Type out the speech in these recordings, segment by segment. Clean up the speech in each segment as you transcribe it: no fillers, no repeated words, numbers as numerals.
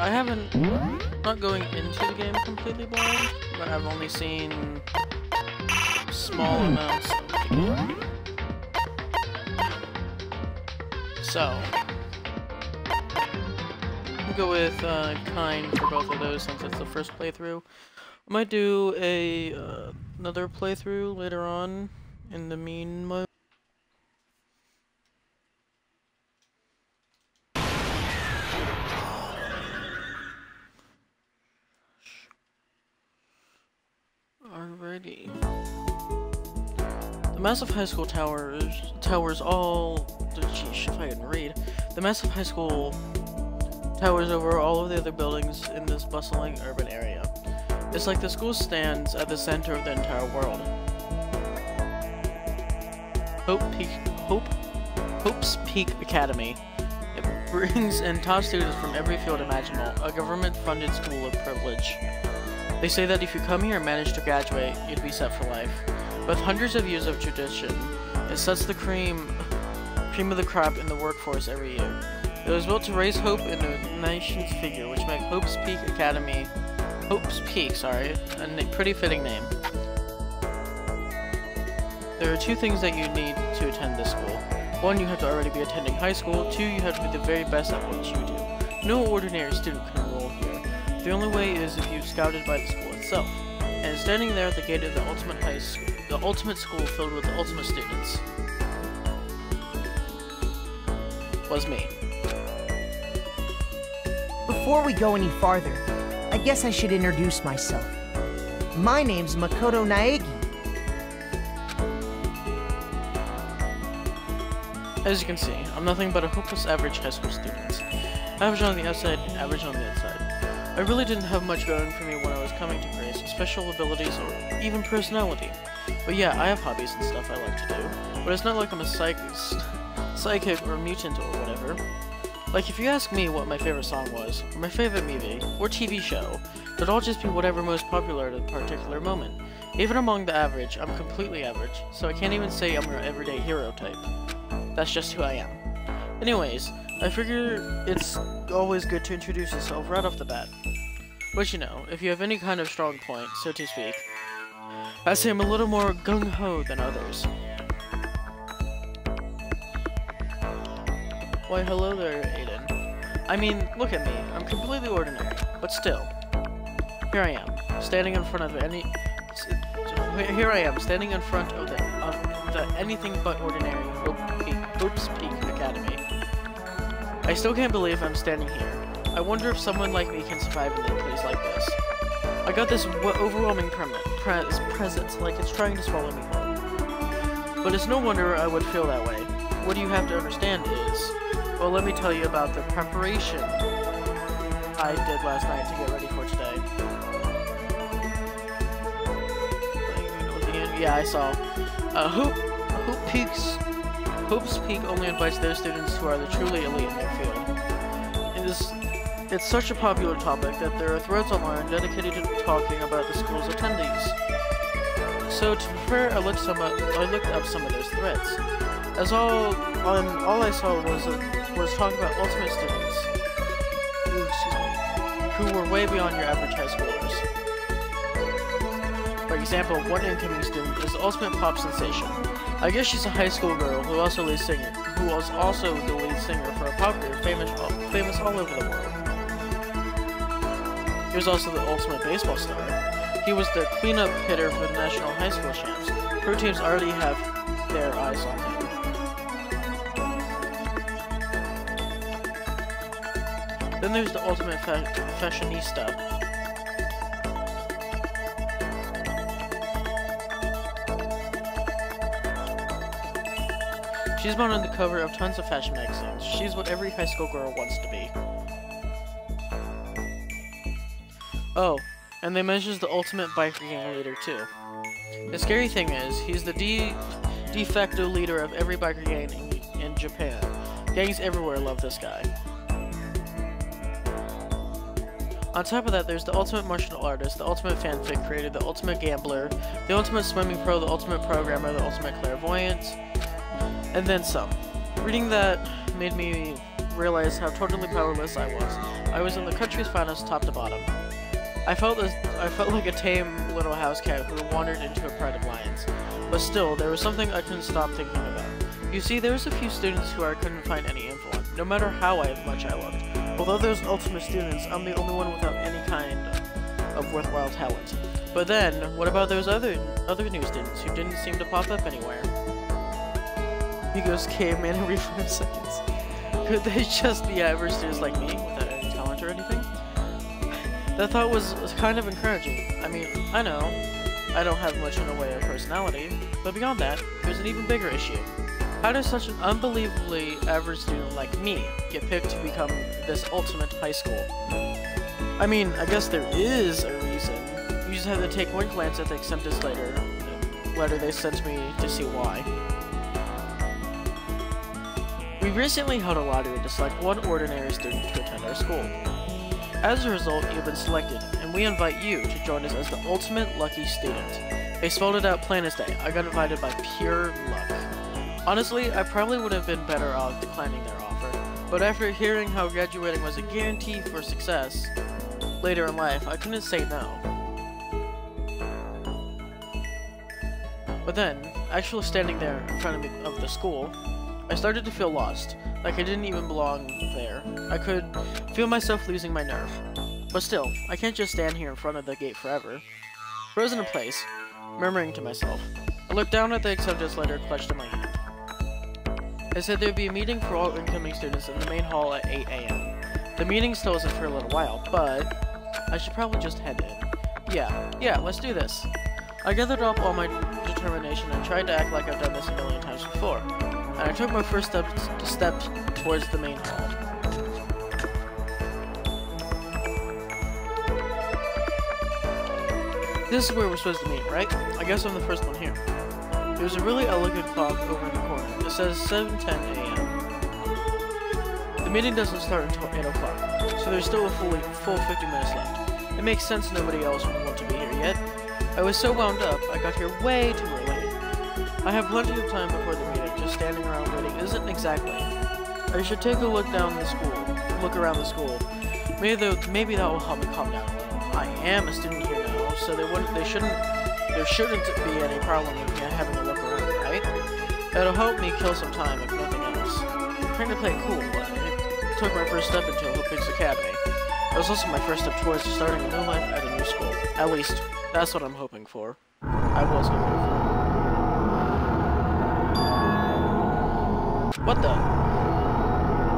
I haven't, not going into the game completely blind, but I've only seen small amounts of the game. So, I'll go with kind for both of those since it's the first playthrough. I might do a another playthrough later on in the mean mode. Alrighty. The massive high school towers all... Sheesh, if I can read. The massive high school towers over all of the other buildings in this bustling urban area. It's like the school stands at the center of the entire world. Hope's Peak Academy. It brings in top students from every field imaginable, a government-funded school of privilege. They say that if you come here and manage to graduate, you'd be set for life. With hundreds of years of tradition, it sets the cream of the crop in the workforce every year. It was built to raise hope in the nation's figure, which makes Hope's Peak, a pretty fitting name. There are two things that you need to attend this school. One, you have to already be attending high school. Two, you have to be the very best at what you do. No ordinary student can enroll here. The only way is if you're scouted by the school itself. And standing there at the gate of the ultimate school filled with the ultimate students, was me. Before we go any farther, I guess I should introduce myself. My name's Makoto Naegi. As you can see, I'm nothing but a hopeless average high school student. Average on the outside, average on the inside. I really didn't have much going for me when I was coming to Grace, special abilities or even personality. But yeah, I have hobbies and stuff I like to do, but it's not like I'm a psychic or mutant or whatever. Like, if you ask me what my favorite song was, or my favorite movie, or TV show, it'd all just be whatever most popular at a particular moment. Even among the average, I'm completely average, so I can't even say I'm your everyday hero type. That's just who I am. Anyways, I figure it's always good to introduce yourself right off the bat. But you know, if you have any kind of strong point, so to speak, I say I'm a little more gung-ho than others. Why, hello there, Aiden. I mean, look at me. I'm completely ordinary, but still. Here I am, standing in front of the anything but ordinary Hope's Peak Academy. I still can't believe I'm standing here. I wonder if someone like me can survive in a place like this. I got this overwhelming presence, like it's trying to swallow me whole. But it's no wonder I would feel that way. What you have to understand is, well, let me tell you about the preparation I did last night to get ready for today. Yeah, I saw. Hope's Peak only invites those students who are the truly elite in their field. It's such a popular topic that there are threads online dedicated to talking about the school's attendees. So to prepare, I looked up some of those threads. All I saw was talk about ultimate students, who were way beyond your average high schoolers. For example, one incoming student is the ultimate pop sensation. I guess she's a high school girl who was also the lead singer for a pop group famous all over the world. He was also the ultimate baseball star. He was the cleanup hitter for the national high school champs. Pro teams already have their eyes on him. Then there's the ultimate fashionista. She's been on the cover of tons of fashion magazines. She's what every high school girl wants to be. Oh, and they mentions the ultimate biker gang leader too. The scary thing is, he's the de facto leader of every biker gang in Japan. Gangs everywhere love this guy. On top of that, there's the ultimate martial artist, the ultimate fanfic creator, the ultimate gambler, the ultimate swimming pro, the ultimate programmer, the ultimate clairvoyant, and then some. Reading that made me realized how totally powerless I was. I was in the country's finest top to bottom. I felt like a tame little house cat who wandered into a pride of lions. But still, there was something I couldn't stop thinking about. You see, there was a few students who I couldn't find any info on, no matter how much I looked. Although there's ultimate students, I'm the only one without any kind of worthwhile talent. But then, what about those other new students who didn't seem to pop up anywhere? He goes caveman every 5 seconds. Could they just be average students like me, without any talent or anything? That thought was kind of encouraging. I mean, I know I don't have much in the way of personality, but beyond that, there's an even bigger issue. How does such an unbelievably average student like me get picked to become this ultimate high school? I mean, I guess there is a reason. You just have to take one glance at the acceptance letter they sent me to see why. We recently held a lottery to select one ordinary student to attend our school. As a result, you've been selected, and we invite you to join us as the ultimate lucky student. They spelled it out plain as day. I got invited by pure luck. Honestly, I probably would have been better off declining their offer, but after hearing how graduating was a guarantee for success later in life, I couldn't say no. But then, actually standing there in front of the school, I started to feel lost, like I didn't even belong there. I could feel myself losing my nerve. But still, I can't just stand here in front of the gate forever. Frozen in place, murmuring to myself, I looked down at the acceptance letter clutched in my hand. It said there would be a meeting for all incoming students in the main hall at 8 AM. The meeting still isn't for a little while, but I should probably just head in. Yeah, let's do this. I gathered up all my determination and tried to act like I've done this a million times before. And I took my first step towards the main hall. This is where we're supposed to meet, right? I guess I'm the first one here. There's a really elegant clock over in the corner. It says 7:10 AM. The meeting doesn't start until 8 o'clock, so there's still a full 50 minutes left. It makes sense nobody else would want to be here yet. I was so wound up, I got here way too early. I have plenty of time before the meeting, just standing around waiting isn't exactly. I should take a look around the school. Maybe that will help me calm down a little. I am a student here now, so there shouldn't be any problem with me having a look around, right? That'll help me kill some time, if nothing else. I'm trying to play it cool, but I took my first step into Havoc Academy. It was also my first step towards starting a new life at a new school. At least, that's what I'm hoping for. I was hoping for. What the?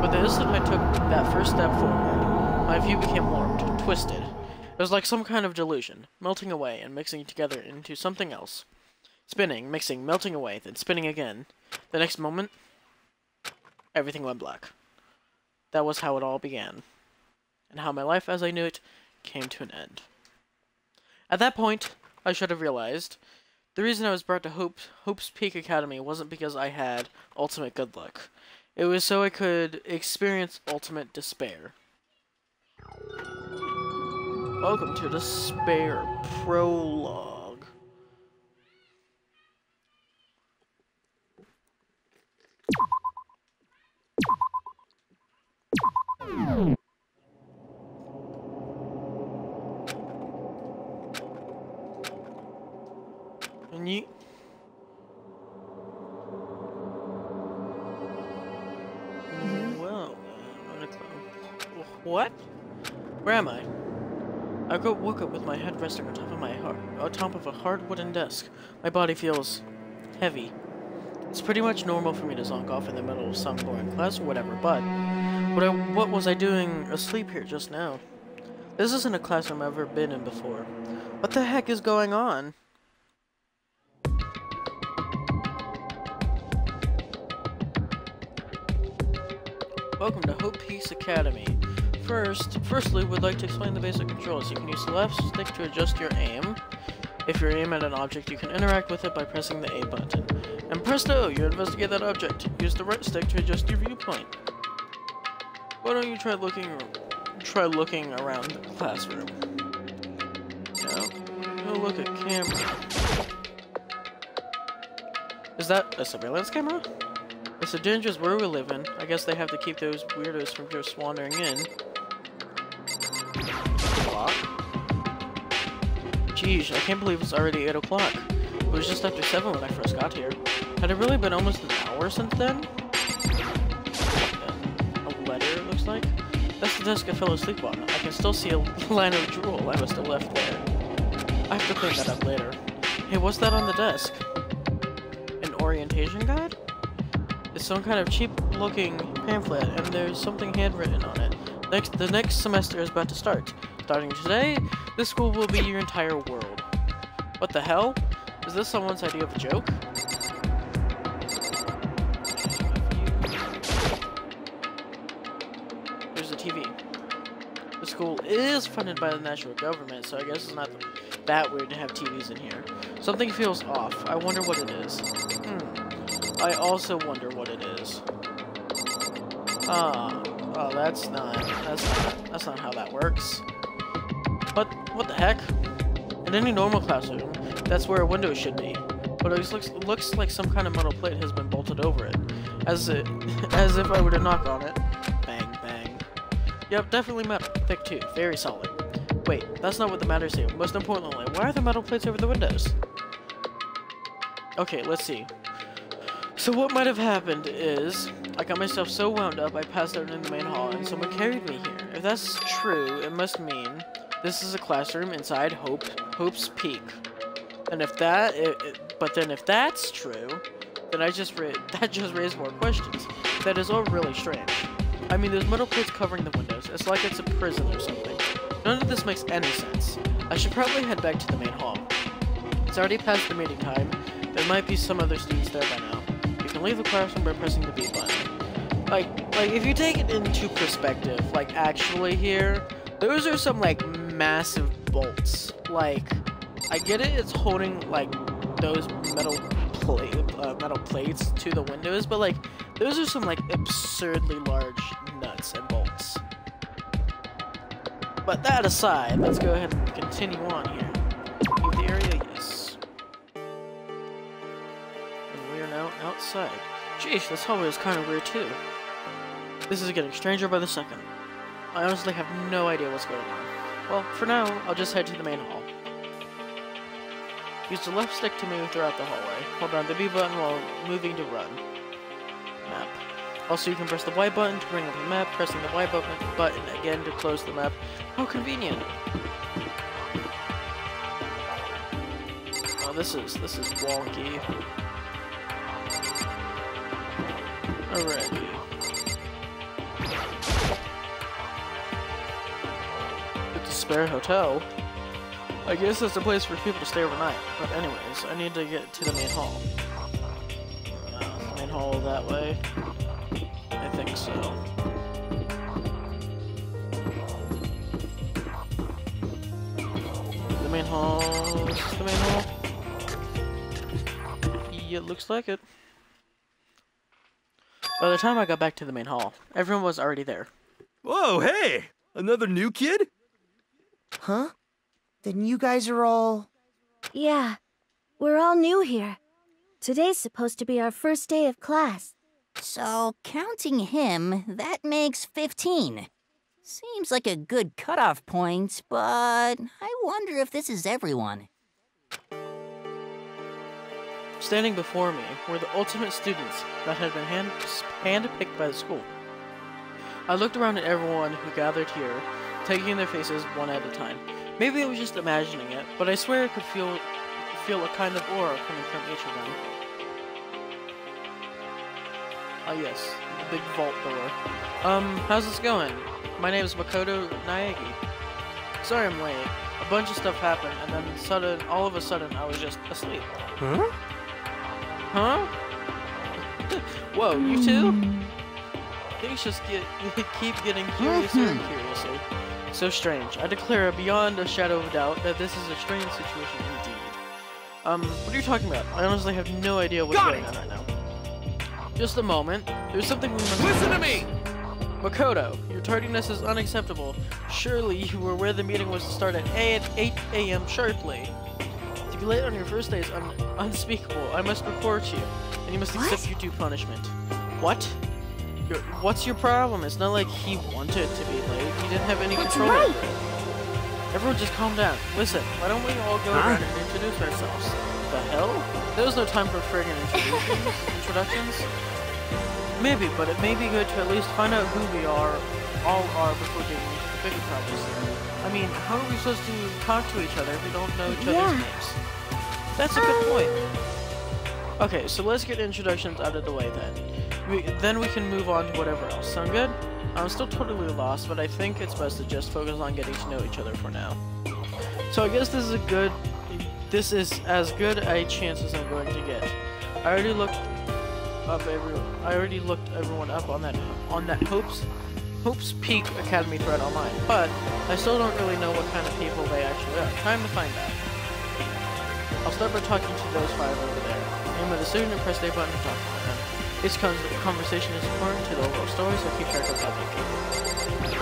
But the instant I took that first step forward, my view became warped, twisted. It was like some kind of delusion, melting away and mixing together into something else. Spinning, mixing, melting away, then spinning again. The next moment, everything went black. That was how it all began, and how my life as I knew it came to an end. At that point, I should have realized the reason I was brought to Hope's Peak Academy wasn't because I had ultimate good luck. It was so I could experience ultimate despair. Welcome to Despair Prologue. And you... Well, what? Where am I? I woke up with my head resting on top of a hard wooden desk. My body feels heavy. It's pretty much normal for me to zonk off in the middle of some boring class or whatever, but what was I doing asleep here just now? This isn't a classroom I've ever been in before. What the heck is going on? Welcome to Hope Peace Academy. Firstly, we'd like to explain the basic controls. You can use the left stick to adjust your aim. If you aim at an object, you can interact with it by pressing the A button. And presto, you investigate that object. Use the right stick to adjust your viewpoint. Why don't you try looking around the classroom? Now, look at camera. Is that a surveillance camera? It's a dangerous world we live in. I guess they have to keep those weirdos from just wandering in. Clock? Jeez, I can't believe it's already 8 o'clock. It was just after 7 when I first got here. Had it really been almost an hour since then? A letter, it looks like? That's the desk I fell asleep on. I can still see a line of drool I must have left there. I have to clean that up later. Hey, what's that on the desk? An orientation guide? It's some kind of cheap-looking pamphlet, and there's something handwritten on it. The next semester is about to start. Starting today, this school will be your entire world. What the hell? Is this someone's idea of a joke? There's a TV. The school is funded by the national government, so I guess it's not that weird to have TVs in here. Something feels off. I wonder what it is. I also wonder what it is. Oh, that's not how that works. What the heck? In any normal classroom, that's where a window should be. But it looks like some kind of metal plate has been bolted over it. As if I were to knock on it. Bang, bang. Yep, definitely metal. Thick too. Very solid. Wait, that's not what the matters here. Most importantly, why are the metal plates over the windows? Okay, let's see. So what might have happened is, I got myself so wound up I passed out in the main hall and someone carried me here. If that's true, it must mean this is a classroom inside Hope's Peak. And if if that's true, then that just raised more questions. That is all really strange. I mean, there's metal plates covering the windows. It's like it's a prison or something. None of this makes any sense. I should probably head back to the main hall. It's already past the meeting time. There might be some other students there by now. You can leave the classroom by pressing the B button. Like if you take it into perspective, like actually here, those are some like massive bolts. Like, I get it, it's holding like those metal plates to the windows, but like those are some like absurdly large nuts and bolts. But that aside, let's go ahead and continue on here. Leave the area, yes. And we are now outside. Jeez, this hallway is kind of weird too. This is getting stranger by the second. I honestly have no idea what's going on. Well, for now, I'll just head to the main hall. Use the left stick to move throughout the hallway. Hold down the B button while moving to run. Map. Also, you can press the Y button to bring up the map, pressing the Y button again to close the map. How convenient! Oh, this is wonky. Alrighty. It's a spare hotel. I guess it's a place for people to stay overnight. But anyways, I need to get to the main hall. The main hall that way. I think so. The main hall. Is this the main hall? Yeah, it looks like it. By the time I got back to the main hall, everyone was already there. Whoa, hey! Another new kid? Huh? Then you guys are all... Yeah, we're all new here. Today's supposed to be our first day of class. So, counting him, that makes 15. Seems like a good cutoff point, but I wonder if this is everyone. Standing before me were the ultimate students that had been hand-picked by the school. I looked around at everyone who gathered here, taking their faces one at a time. Maybe I was just imagining it, but I swear I could feel a kind of aura coming from each of them. Oh yes, the big vault door. How's this going? My name is Makoto Naegi. Sorry I'm late. A bunch of stuff happened, and then all of a sudden, I was just asleep. Huh? Huh? Whoa, you too? Things just keep getting curiouser and curiouser. So strange. I declare beyond a shadow of a doubt that this is a strange situation indeed. What are you talking about? I honestly have no idea what's going on right now. Just a moment. There's something we must Listen to me! Makoto, your tardiness is unacceptable. Surely you were where the meeting was to start at 8 a.m. sharply. To be late on your first day is unspeakable. I must report you, and you must accept your due punishment. What? What's your problem? It's not like he wanted to be late. He didn't have any control over it. Everyone just calm down. Listen, why don't we all go around and introduce ourselves? The hell? There's no time for friggin' introductions. Maybe, but it may be good to at least find out who we all are before getting into the bigger problems. I mean, how are we supposed to talk to each other if we don't know each other's names? That's a good point. Okay, so let's get introductions out of the way then. Then we can move on to whatever else. Sound good? I'm still totally lost, but I think it's best to just focus on getting to know each other for now. So I guess this is as good a chance as I'm going to get. I already looked everyone up on that Hope's Peak Academy thread online, but I still don't really know what kind of people they actually are. Time to find out. I'll start by talking to those 5 over there. Name of the student and press the button to talk to them. This conversation is important to the overall story, so keep track of how they go.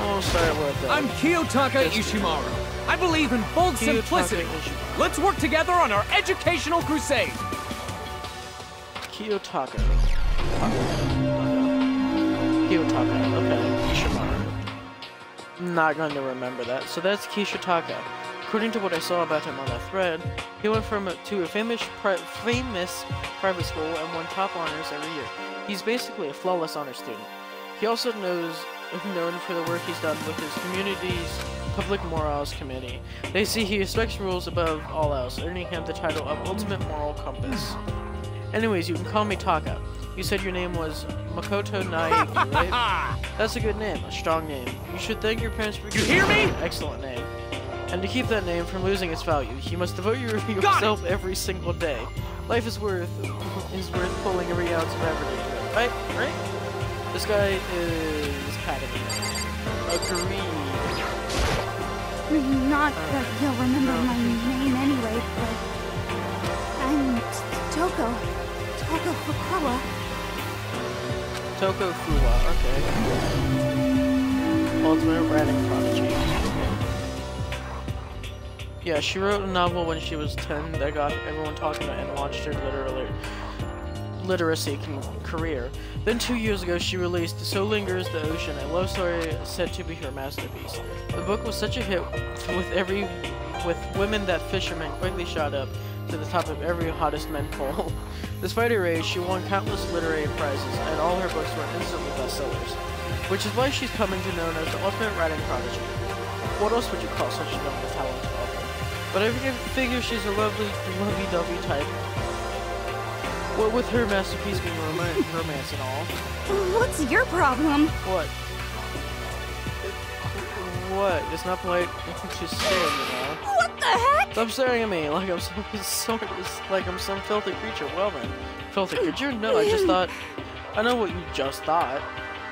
Oh, sorry, I'm Kiyotaka Ishimaru. I believe in bold simplicity. Let's work together on our educational crusade. Kiyotaka. Kiyotaka. Okay, Ishimaru. Not going to remember that. So that's Kiyotaka. According to what I saw about him on that thread, he went to a famous private school and won top honors every year. He's basically a flawless honor student. He also known for the work he's done with his community's public morals committee. They see he respects rules above all else, earning him the title of Ultimate Moral Compass. Anyways, you can call me Taka. You said your name was Makoto Naiki, right? That's a good name, a strong name. You should thank your parents for giving you an excellent name. And to keep that name from losing its value, you must devote yourself every single day. Life is worth pulling every ounce of effort into it. Right? This guy is Academy. Agreed. Not that you'll remember my name anyway, but I'm Toko Fukawa. Toko Fuwa, okay. Ultimate writing prodigy. Yeah, she wrote a novel when she was 10 that got everyone talking and launched her literacy career. Then 2 years ago, she released So Lingers the Ocean, a love story said to be her masterpiece. The book was such a hit with women that fishermen quickly shot up to the top of every hottest men poll. Despite her age, she won countless literary prizes, and all her books were instantly bestsellers, which is why she's coming to known as the ultimate writing prodigy. What else would you call such a young and talented author? But I figure she's a lovey-dovey type. What with her masterpiece being romance and all. What's your problem? What? What? It's not polite to stare, you know. What the heck? Stop staring at me like I'm some filthy creature. Well then, filthy creature? No, I just thought. I know what you just thought.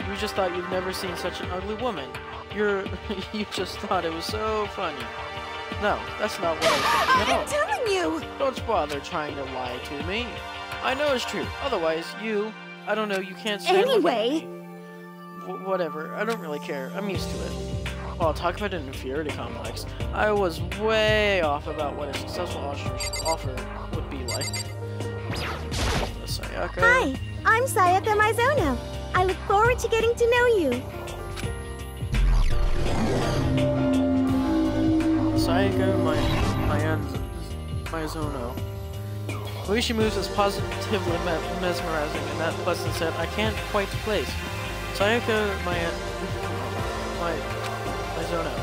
You just thought you've never seen such an ugly woman. You just thought it was so funny. No, that's not what I was thinking at all. I'm telling you! Don't bother trying to lie to me. I know it's true. Otherwise, I don't know, you can't stand Anyway. Whatever, I don't really care. I'm used to it. Well, talk about an inferiority complex. I was way off about what a successful offer would be like. Sayaka. Hi, I'm Sayaka Mizono. I look forward to getting to know you. Sayaka Mizono. The way she moves is positively mesmerizing, and that pleasant set I can't quite place. Sayaka Mizono.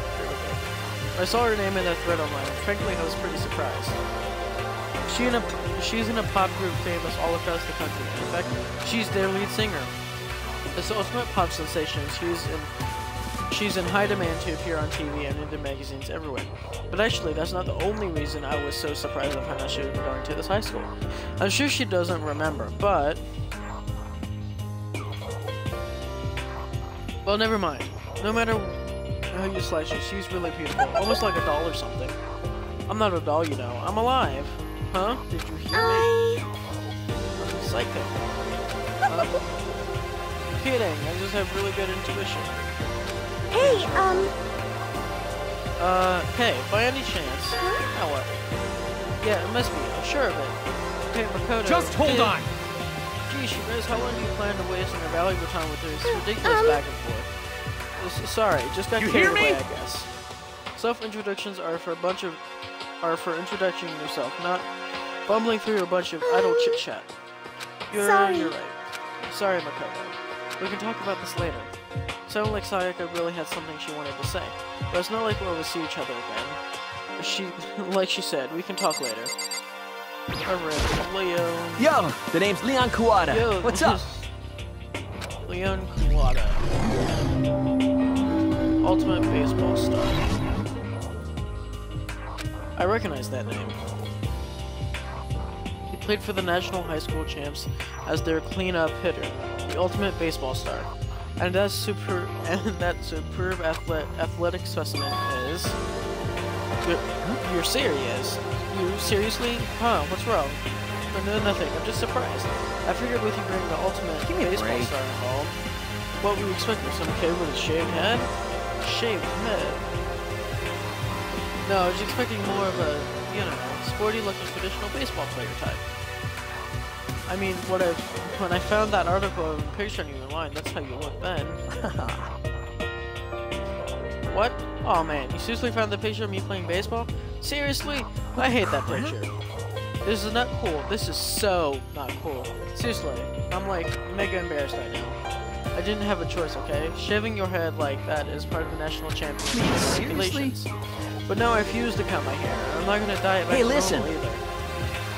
I saw her name in that thread online, and frankly I was pretty surprised. She's in a pop group famous all across the country. In fact, she's their lead singer. As the ultimate pop sensation, she's in high demand to appear on TV and in the magazines everywhere. But actually, that's not the only reason I was so surprised to find out she was going to this high school. I'm sure she doesn't remember, but... well, never mind. No matter how you slice her, she's really beautiful. Almost like a doll or something. I'm not a doll, you know. I'm alive. Huh? Did you hear me? I'm psycho. Huh? Kidding. I just have really good intuition. Hey, hey, by any chance... Now what? Yeah, it must be. I'm sure of it. Hey, Makoto... Just hold on! Geez, you guys, how long do you plan to waste on your valuable time with this ridiculous back and forth? Sorry, just got carried away, I guess. Self-introductions are for introducing yourself, not bumbling through a bunch of idle chit-chat. You're right. Sorry, Makoto. We can talk about this later. Sounded like Sayaka really had something she wanted to say, but it's not like we'll see each other again. Like she said, we can talk later. Alright, Leon. Yo, the name's Leon Kuwata. Yo, what's up? Leon Kuwata. Ultimate baseball star. I recognize that name. He played for the National High School Champs as their cleanup hitter, the ultimate baseball star. And that superb athletic specimen is... You're serious? You seriously? Huh, what's wrong? No, nothing. I'm just surprised. I figured with you bringing the ultimate baseball star involved, what were you expecting? Some kid with a shaved head? Shaved head? No, I was expecting more of a, you know, sporty-looking traditional baseball player type. I mean, when I found that article and picture of you online, that's how you look then. What? Oh man, you seriously found the picture of me playing baseball? Seriously? I hate that picture. This is not cool. This is so not cool. Seriously, I'm like mega embarrassed right now. I didn't have a choice, okay? Shaving your head like that is part of the national championship regulations. But now I refuse to cut my hair. I'm not gonna dye it back to normal either.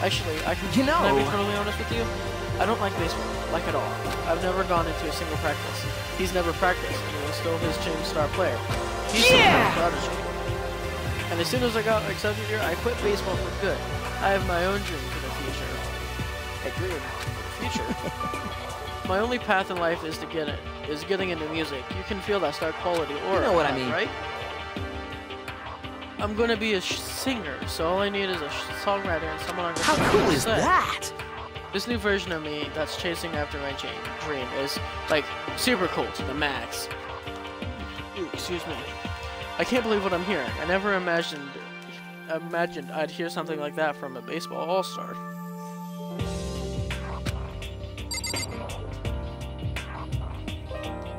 Actually, can I be totally honest with you? I don't like baseball, like at all. I've never gone into a single practice. He's never practiced, and he was still his team star player. He's still a prodigy. And as soon as I got accepted here, I quit baseball for good. I have my own dream for the future. A dream for the future. My only path in life is getting into music. You can feel that star quality aura. You know what I mean, right? I'm gonna be a singer, so all I need is a songwriter and someone on How cool is that? This new version of me that's chasing after my dream is, like, super cool to the max. Ooh, excuse me. I can't believe what I'm hearing. I never imagined I'd hear something like that from a baseball all-star.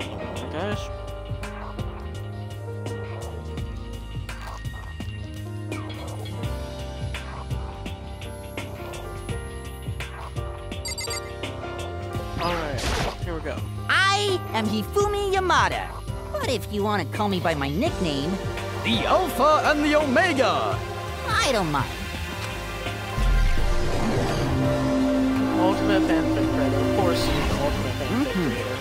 Oh my gosh. Alright, here we go. I am Hifumi Yamada. But if you want to call me by my nickname... The Alpha and the Omega! I don't mind. Ultimate fanfic creator, of course, he's the ultimate fanfic creator.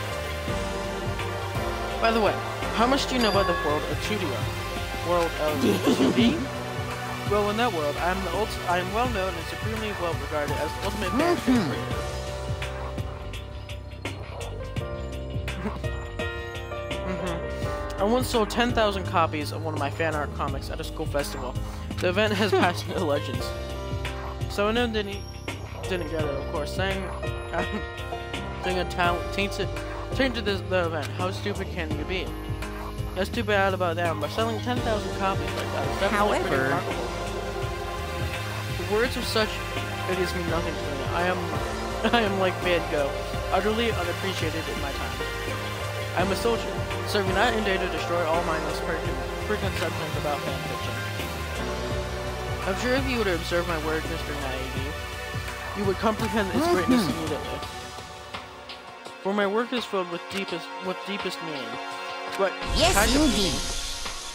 By the way, how much do you know about the world of 2D art? World of 2D? Well, in that world, I am well known and supremely well regarded as the ultimate fanfic creator. I once sold 10,000 copies of one of my fan art comics at a school festival. The event has passed into legends. So I know didn't get it, of course. Saying a talent tainted the event. How stupid can you be? That's too bad about them, but selling 10,000 copies like that is definitely pretty remarkable. The words of such idiots mean nothing to me. I am like Van Gogh, utterly unappreciated in my time. I'm a soldier, serving that in day to destroy all mindless preconceptions about fanfiction. I'm sure if you were to observe my work, Mr. Naive, you would comprehend its greatness immediately. For my work is filled with deepest meaning. But yes, indeed.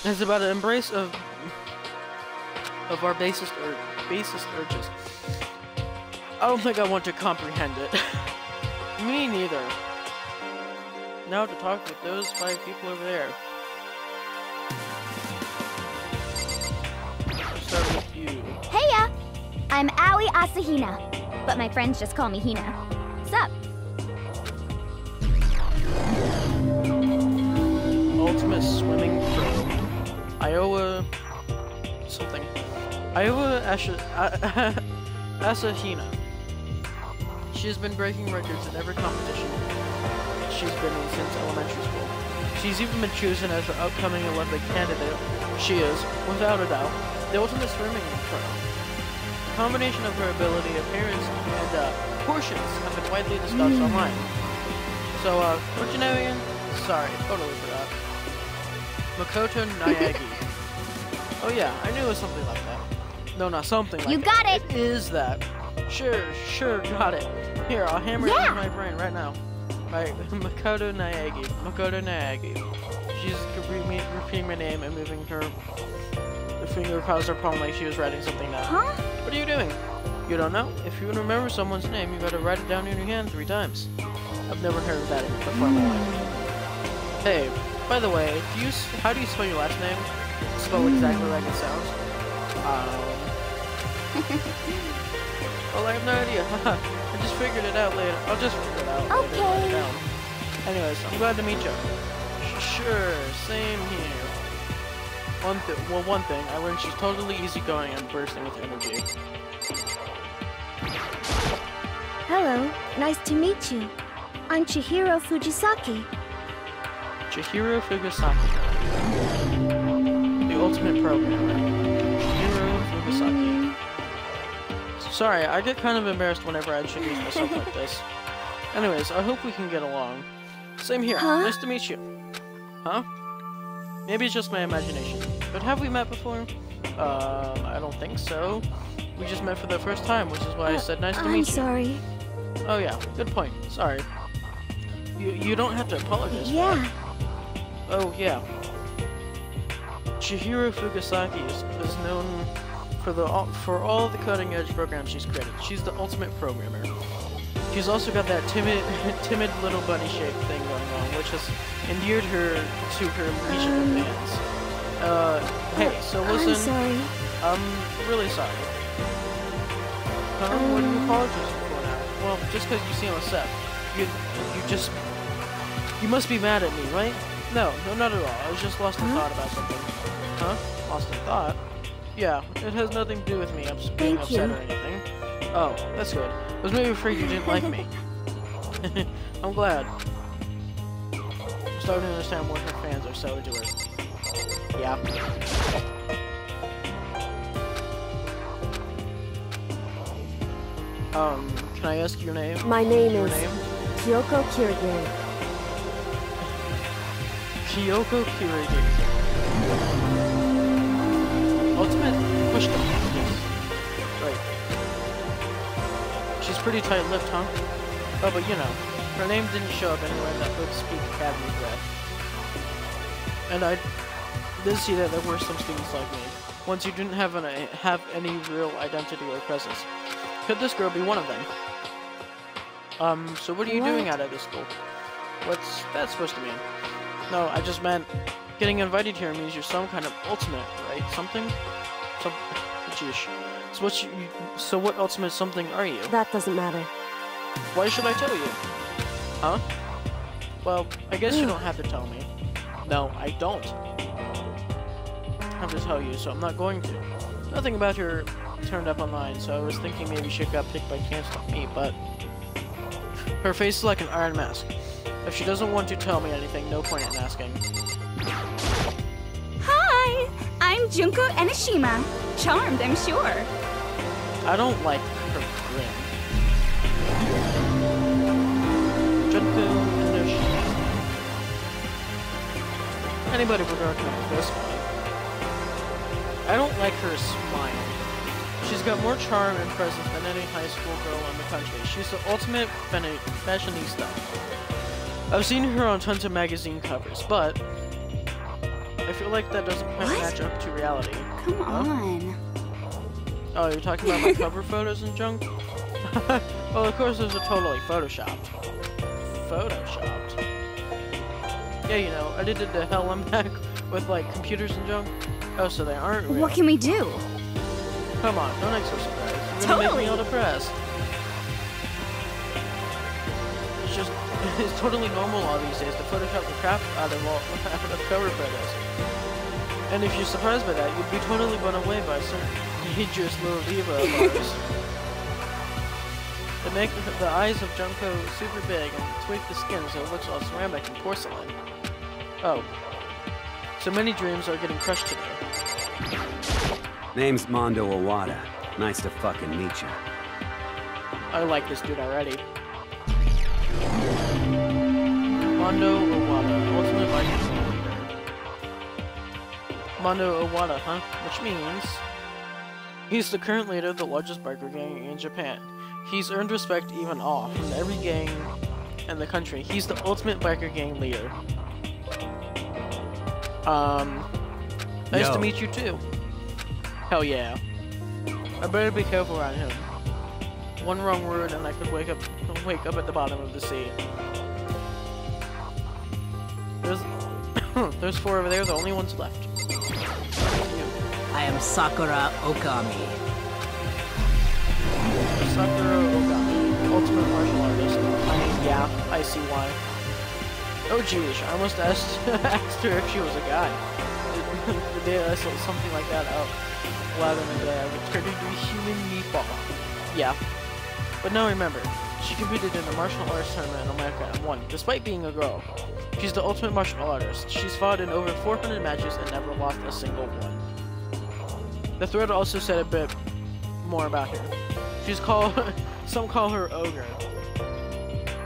It's about an embrace of our basest urges. I don't think I want to comprehend it. Me neither. Now to talk with those 5 people over there. I'll start with you. Heya! I'm Aoi Asahina, but my friends just call me Hina. Sup? Ultimate swimming pro. Iowa... something. Iowa Asahina. She has been breaking records in every competition she's been in since elementary school. She's even been chosen as the upcoming Olympic candidate. She is, without a doubt, the ultimate swimming pro. combination of her ability, appearance, and proportions have been widely discussed online. So, what's your name again? Sorry, totally forgot. Makoto Naegi. Oh yeah, I knew it was something like that. No, not something like that. You got it! It is that. Sure, got it. Here, I'll hammer it into my brain right now. Right, Makoto Naegi. She's repeating my name and moving her finger across her palm like she was writing something down. Huh? What are you doing? You don't know? If you want to remember someone's name, you gotta write it down in your hand 3 times. I've never heard of that before in my life. Hey, by the way, how do you spell your last name? Spell exactly like it sounds? Well, I have no idea. I just figured it out later. I'll just figure it out later. Okay. Write it down. Anyways, I'm glad to meet you. Sure, same here. One thing, I learned she's totally easygoing and bursting with energy. Hello, nice to meet you. I'm Chihiro Fujisaki. Chihiro Fugasaki. The ultimate programmer. Chihiro Fugasaki. Sorry, I get kind of embarrassed whenever I introduce myself like this. Anyways, I hope we can get along. Same here. Huh? Nice to meet you. Huh? Maybe it's just my imagination. But have we met before? I don't think so. We just met for the first time, which is why I said nice to meet you. I'm sorry. Oh yeah, good point. Sorry. You don't have to apologize. Yeah. Oh yeah. Chihiro Fugasaki is known for all the cutting-edge programs she's created. She's the ultimate programmer. She's also got that timid little bunny-shaped thing going on, which has endeared her to her legion of fans. Hey, so listen. I'm sorry. I'm really sorry. Huh? What are you apologizing for now? Well, just because you seem upset. You must be mad at me, right? No, not at all. I was just lost in thought about something. Huh? Lost in thought? Yeah, it has nothing to do with me being upset or anything. Oh, that's good. I was maybe afraid you didn't like me. I'm glad. I'm starting to understand why her fans are so into her. Yeah. Can I ask your name? My name Your is name? Kyoko Kirigiri. Kyoko Kirigiri. Ultimate push down. Right. She's pretty tight-lipped, huh? Oh, but you know, her name didn't show up anywhere in that book Speak Academy read. And I did see that there were some students like me, ones who didn't have any real identity or presence. Could this girl be one of them? So what are you doing out of this school? What's that supposed to mean? No, I just meant getting invited here means you're some kind of ultimate, right? Something? Jeez. So what ultimate something are you? That doesn't matter. Why should I tell you? Huh? Well, I guess you don't have to tell me. No, I don't have to tell you, so I'm not going to. Nothing about her turned up online, so I was thinking maybe she got picked by chance on me, but her face is like an iron mask. If she doesn't want to tell me anything, no point in asking. Hi! I'm Junko Enoshima. Charmed, I'm sure. I don't like her grin. Junko Enoshima. Anybody would recognize this one. I don't like her smile. She's got more charm and presence than any high school girl in the country. She's the ultimate fashionista. I've seen her on tons of magazine covers, but I feel like that doesn't quite match up to reality. Come on. Oh, you're talking about my cover photos and junk? Well, of course, those are totally photoshopped. Photoshopped? Yeah, you know, I did the hell I'm back with, like, computers and junk. Oh, so they aren't real. What can we do? Come on, don't act so surprised. You're gonna make me all depressed. It's totally normal all these days to Photoshop the crap out of cover photos. And if you're surprised by that, you'd be totally blown away by some dangerous little diva of ours. They make the eyes of Junko super big and tweak the skin so it looks all ceramic and porcelain. Oh. So many dreams are getting crushed today. Name's Mondo Owada. Nice to fucking meet you. I like this dude already. Mondo Owada, ultimate biker leader. Mondo Owada, huh? Which means he's the current leader of the largest biker gang in Japan. He's earned respect even awe from every gang in the country. He's the ultimate biker gang leader. Nice to meet you too. Hell yeah. I better be careful around him. One wrong word and I could wake up at the bottom of the sea. There's 4 over there, the only ones left. I am Sakura Okami. Sakura Okami, ultimate martial artist. I mean, yeah, I see why. Oh geez, I almost asked her if she was a guy. The day I saw something like that out loud in the day, I would turn into a human meatball. Yeah. But now remember, she competed in a martial arts tournament in America and won, despite being a girl. She's the ultimate martial artist. She's fought in over 400 matches and never lost a single one. The thread also said a bit more about her. She's called, some call her Ogre.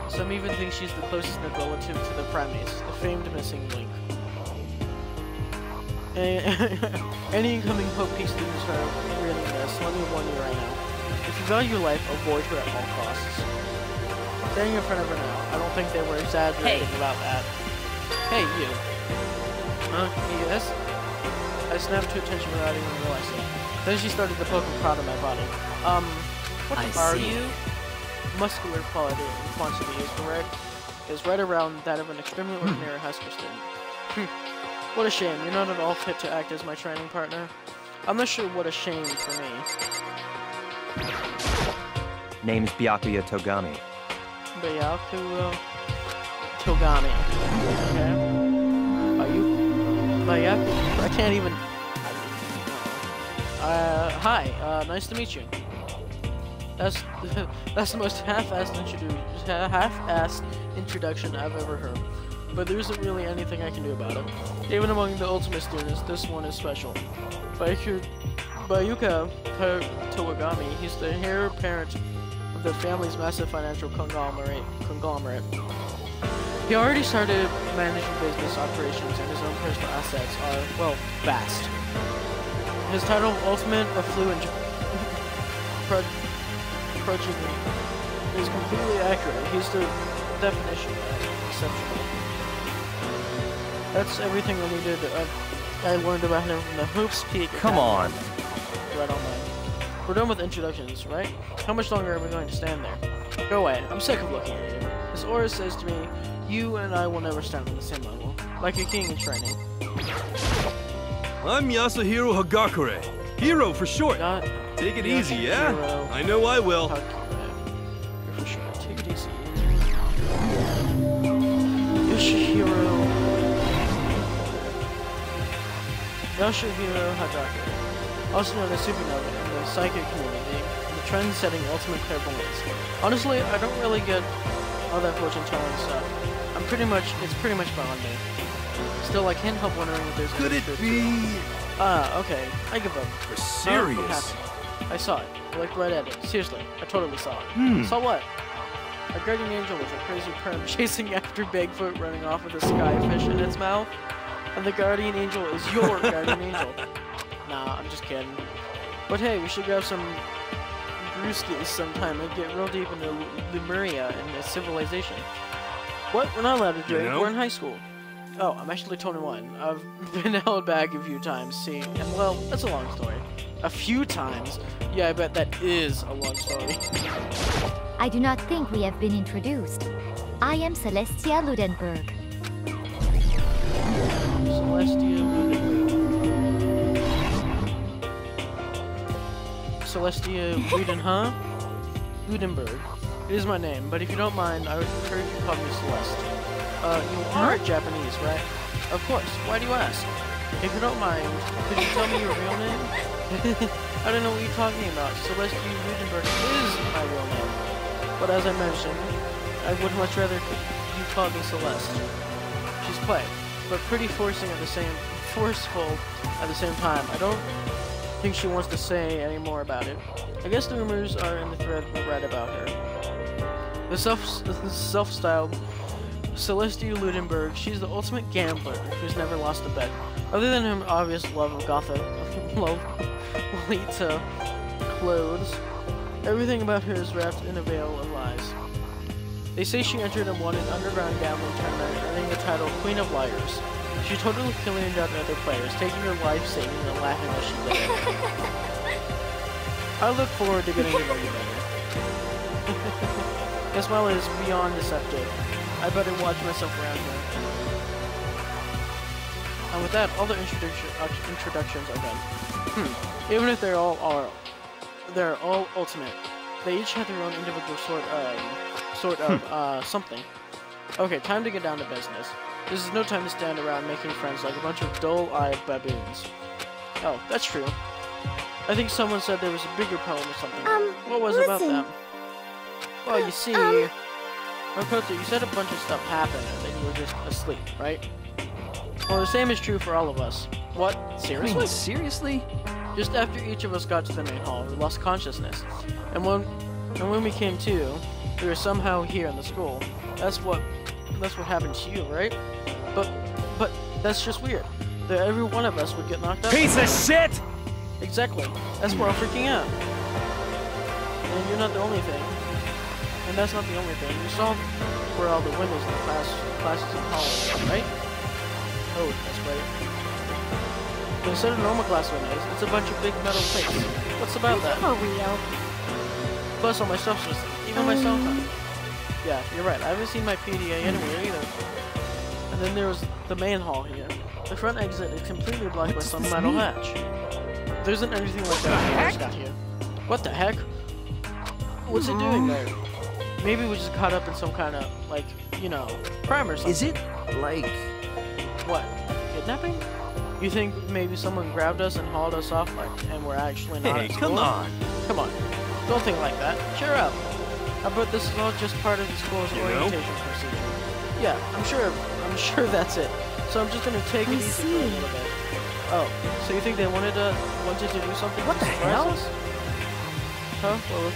Some even think she's the closest relative to the primates, the famed missing link. Any incoming Hope Peak students who are reading this, let me warn you right now. If you value your life, avoid her at all costs. Standing in front of her now, I don't think they were exaggerating about that. Hey, you. Huh? Yes? I snapped to attention without even realizing. Then she started to poke and prod at my body. What are you? Muscular quality and quantity is correct. Is right around that of an extremely ordinary high school student. What a shame, you're not at all fit to act as my training partner. I'm not sure what a shame for me. Name's Byakuya Togami. Byakuya Togami. Okay. Are you Byakuya? I can't even. Hi. Nice to meet you. That's the most half-assed introduction I've ever heard. But there isn't really anything I can do about it. Even among the ultimate students, this one is special. Bayuka Towagami, he's the heir apparent of the family's massive financial conglomerate. He already started managing business operations and his own personal assets are, well, vast. His title, Ultimate Affluent Progeny, is completely accurate. He's the definition of exceptional. That's everything I needed. I learned about him from the Hope's Peak. Come on. Right online. We're done with introductions, right? How much longer are we going to stand there? Go away. I'm sick of looking at you. His aura says to me, you and I will never stand on the same level. Like a king in training. I'm Yasuhiro Hagakure. Hero for short. Take it easy, yeah? I know I will. For sure. Take it easy. Yasuhiro Hagakure, also known as Supernova in the psychic community, the trend-setting ultimate clairvoyance. Honestly, I don't really get all that fortune-telling stuff. It's pretty much beyond me. Still, I can't help wondering if there's Could it be? Okay. I give up. You're serious? I saw it. I looked right at it. Seriously, I totally saw it. Saw what? A guardian angel with a crazy perm chasing after Bigfoot running off with a skyfish in its mouth. And the guardian angel is your guardian angel. Nah, I'm just kidding. But hey, we should grab some brewskis sometime and get real deep into Lemuria and its civilization. What? We're not allowed to drink. We're in high school. Oh, I'm actually 21. I've been held back a few times, see? And well, that's a long story. A few times? Yeah, I bet that is a long story. I do not think we have been introduced. I am Celestia Ludenberg. Celestia Ludenberg. Celestia Luden, huh? Ludenberg. It is my name, but if you don't mind, I would prefer if you call me Celeste. You are Japanese, right? Of course. Why do you ask? If you don't mind, could you tell me your real name? I don't know what you're talking about. Celestia Ludenberg is my real name. But as I mentioned, I would much rather you call me Celeste. She's quite, but pretty forceful at the same time. I don't think she wants to say any more about it. I guess the rumors are in the thread we read about her. The self-styled Celestia Ludenberg, she's the ultimate gambler who's never lost a bet. Other than her obvious love of Gothic, Lolita clothes, everything about her is wrapped in a veil of lies. They say she entered and won an underground gambling tournament, earning the title Queen of Liars. She totally cleaned out other players, taking her life savings and laughing as she did it. I look forward to getting to know you better. Her smile is beyond deceptive. I better watch myself around here. And with that, all the introductions are done. Even if they're all ultimate, they each have their own individual sort of something. Okay, time to get down to business. This is no time to stand around making friends like a bunch of dull-eyed baboons. Oh, that's true. I think someone said there was a bigger problem or something. What was it about that? Well, you see, Makoto, you said a bunch of stuff happened and then you were just asleep, right? Well, the same is true for all of us. What? Seriously? Wait, seriously? Just after each of us got to the main hall, we lost consciousness. And when we came to, we were somehow here in the school. That's what happened to you, right? But that's just weird. That every one of us would get knocked out. Piece of shit! Exactly. That's why I'm freaking out. And you're not the only thing. And that's not the only thing. You saw where all the windows in the classes in college, right? Oh, that's right. But instead of normal glass windows, it's a bunch of big metal plates. What's about that? For real. Plus all my stuff's missing. Even my cell phone. Yeah, you're right. I haven't seen my PDA anywhere either. And then there was the main hall here. The front exit is completely blocked by some metal hatch. There isn't anything like that when I first got here. What the heck? What's it doing there? Maybe we just caught up in some kind of, like, you know, crime or something. Is it, like... What? Kidnapping? You think maybe someone grabbed us and hauled us off, like, and we're actually not at school? Come on! Come on. Don't think like that. Cheer up. I bet this is all just part of the school's orientation procedure. Yeah, I'm sure that's it. So I'm just gonna take it easy for a little bit. Oh, so you think they wanted to do something? What the hell? Us? Huh? Well,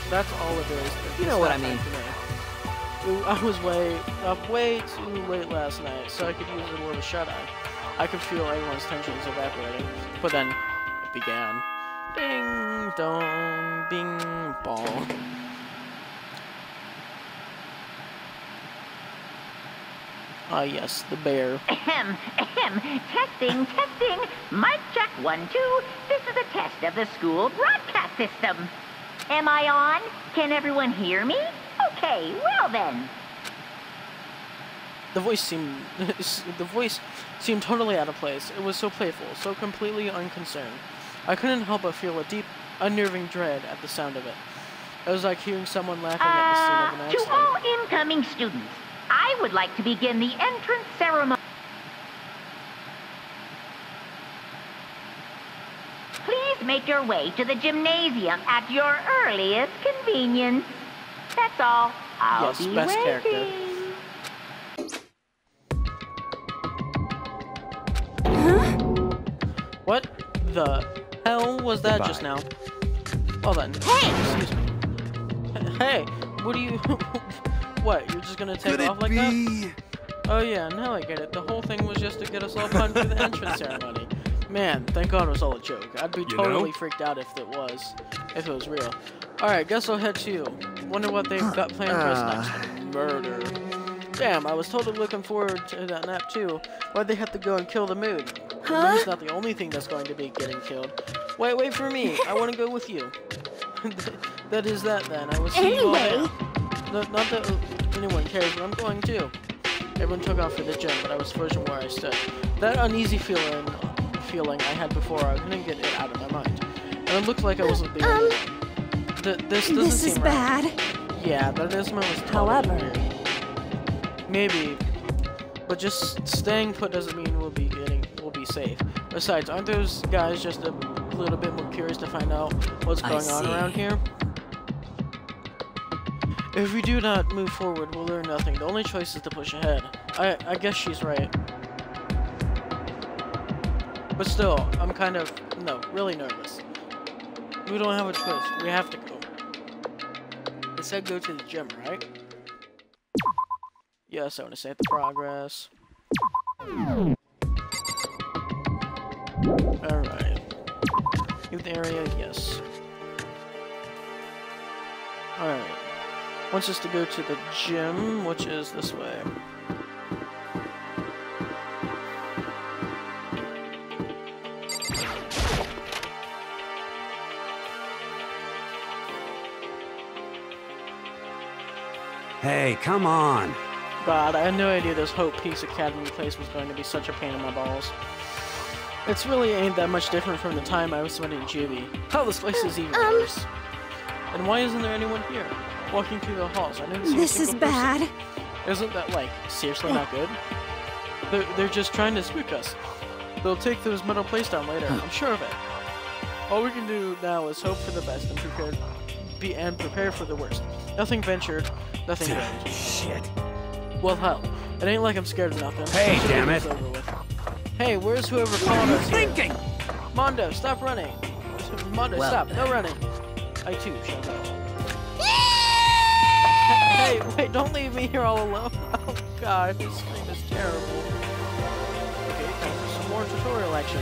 that's all it is. You know what I mean. I was up way too late last night, so I could use a little of a shut-eye. I could feel everyone's tensions evaporating. But then, it began. Ding, dong, bing, bong. Ah, yes, the bear. Ahem, ahem. Testing, testing. Mic check 1, 2. This is a test of the school broadcast system. Am I on? Can everyone hear me? Okay, well then. The voice seemed totally out of place. It was so playful, so completely unconcerned. I couldn't help but feel a deep, unnerving dread at the sound of it. It was like hearing someone laughing at the scene of an accident. To all incoming students, I would like to begin the entrance ceremony. Please make your way to the gymnasium at your earliest convenience. That's all. I'll be best waiting. Character. Huh? What the hell was that just now? Well then. Hey! Excuse me. Hey, what do you... What, you're just gonna take off like that? Oh yeah, now I get it. The whole thing was just to get us all fun through the entrance ceremony. Man, thank God it was all a joke. I'd be totally freaked out if it was real. Alright, guess I'll head to you. Wonder what they've got planned for us next. Murder. Damn, I was totally looking forward to that nap too. Why'd they have to go and kill the moon? The moon's not the only thing that's going to be getting killed. Wait for me. I want to go with you. That is that then. I will see you all there. Not that anyone cares, but I'm going too. Everyone took off for the gym, but I was frozen where I stood. That uneasy feeling I had before, I couldn't get it out of my mind. And it looked like I wasn't the only one. This doesn't This seem is right. bad. Yeah, that is was totally However, weird. Maybe, but just staying put doesn't mean we'll be safe. Besides, aren't those guys just a little bit more curious to find out what's going on around here? If we do not move forward, we'll learn nothing. The only choice is to push ahead. I guess she's right. But still, I'm kind of, really nervous. We don't have a choice. We have to go. It said go to the gym, right? Yes, I want to save the progress. Alright. Youth area, yes. Alright. Wants us to go to the gym, which is this way. Hey, come on. God, I had no idea this Hope Peace Academy place was going to be such a pain in my balls. It's really ain't that much different from the time I was spending in juvie. Hell, this place is even worse. And why isn't there anyone here? Walking through the halls, I didn't see a single person. This is bad. Isn't that, like, seriously not good? They're just trying to spook us. They'll take those metal plates down later, I'm sure of it. All we can do now is hope for the best and prepare for the worst. Nothing ventured, nothing gained. Shit. Well, hell, it ain't like I'm scared of nothing. Hey, damn it! Hey, where's whoever called us? Thinking. Mondo, stop running. Mondo, stop! No running. I too shall go. Hey, wait! Don't leave me here all alone. Oh God, this scream is terrible. Okay, time for some more tutorial action.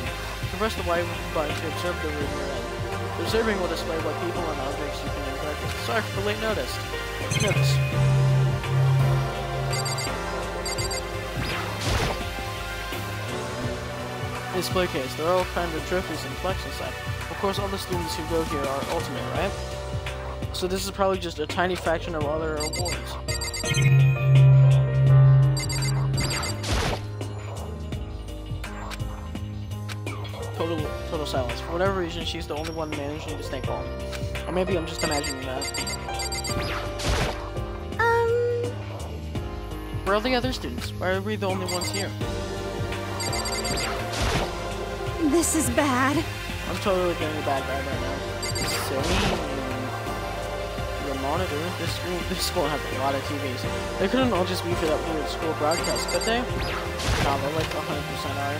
Press the Y button to observe the room you're in. Observing will display what people and objects you can interact with. Sorry for the late notice. Display case. There are all kinds of trophies and collection inside. Of course, all the students who go here are ultimate, right? So this is probably just a tiny fraction of other awards. Total silence. For whatever reason, she's the only one managing to stay calm. Or maybe I'm just imagining that. Where are the other students? Why are we the only ones here? This is bad. I'm totally getting a bad vibe right now. So, the monitor, this school has a lot of TVs. They couldn't all just be for that weird school broadcast, could they? No, they're like 100% are.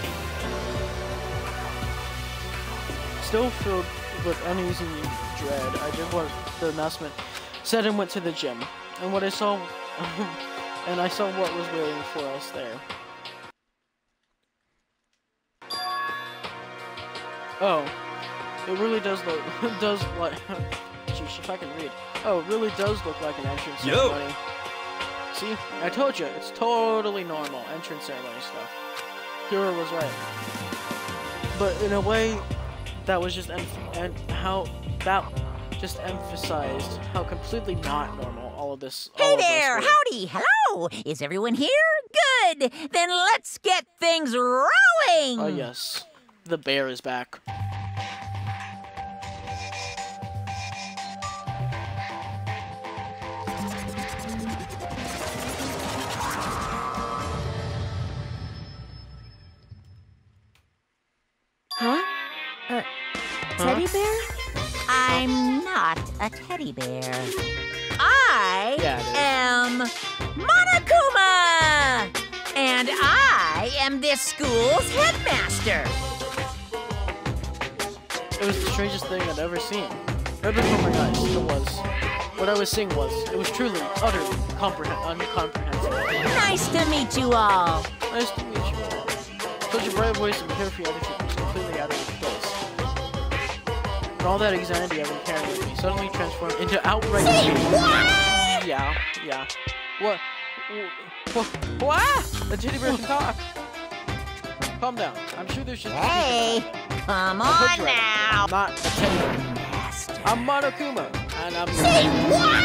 Still filled with uneasy dread, I did what the announcement said and went to the gym. And what I saw, and I saw what was waiting for us there. Oh, it really does look, jeez, if I can read. Oh, it really does look like an entrance ceremony. See, I told you, it's totally normal entrance ceremony stuff. Kira was right. But in a way, that was just emphasized how completely not normal all of this. Hey there, howdy, hello. Is everyone here? Good. Then let's get things rolling. Oh yes, the bear is back. Teddy bear? I'm not a teddy bear. I am Monokuma! And I am this school's headmaster. It was the strangest thing I'd ever seen. Right before my eyes, what I was seeing it was truly, utterly incomprehensible. Nice to meet you all. Nice to meet you all. Such a bright voice and carefree attitude was completely out of place. And all that anxiety I've been carrying with me suddenly transformed into outright fear. What? Yeah. What? What? The teddy bear can talk. Calm down. I'm sure there's just... Hey, come on now. I'm not a teddy bear. I'm Monokuma, and I'm... Say what?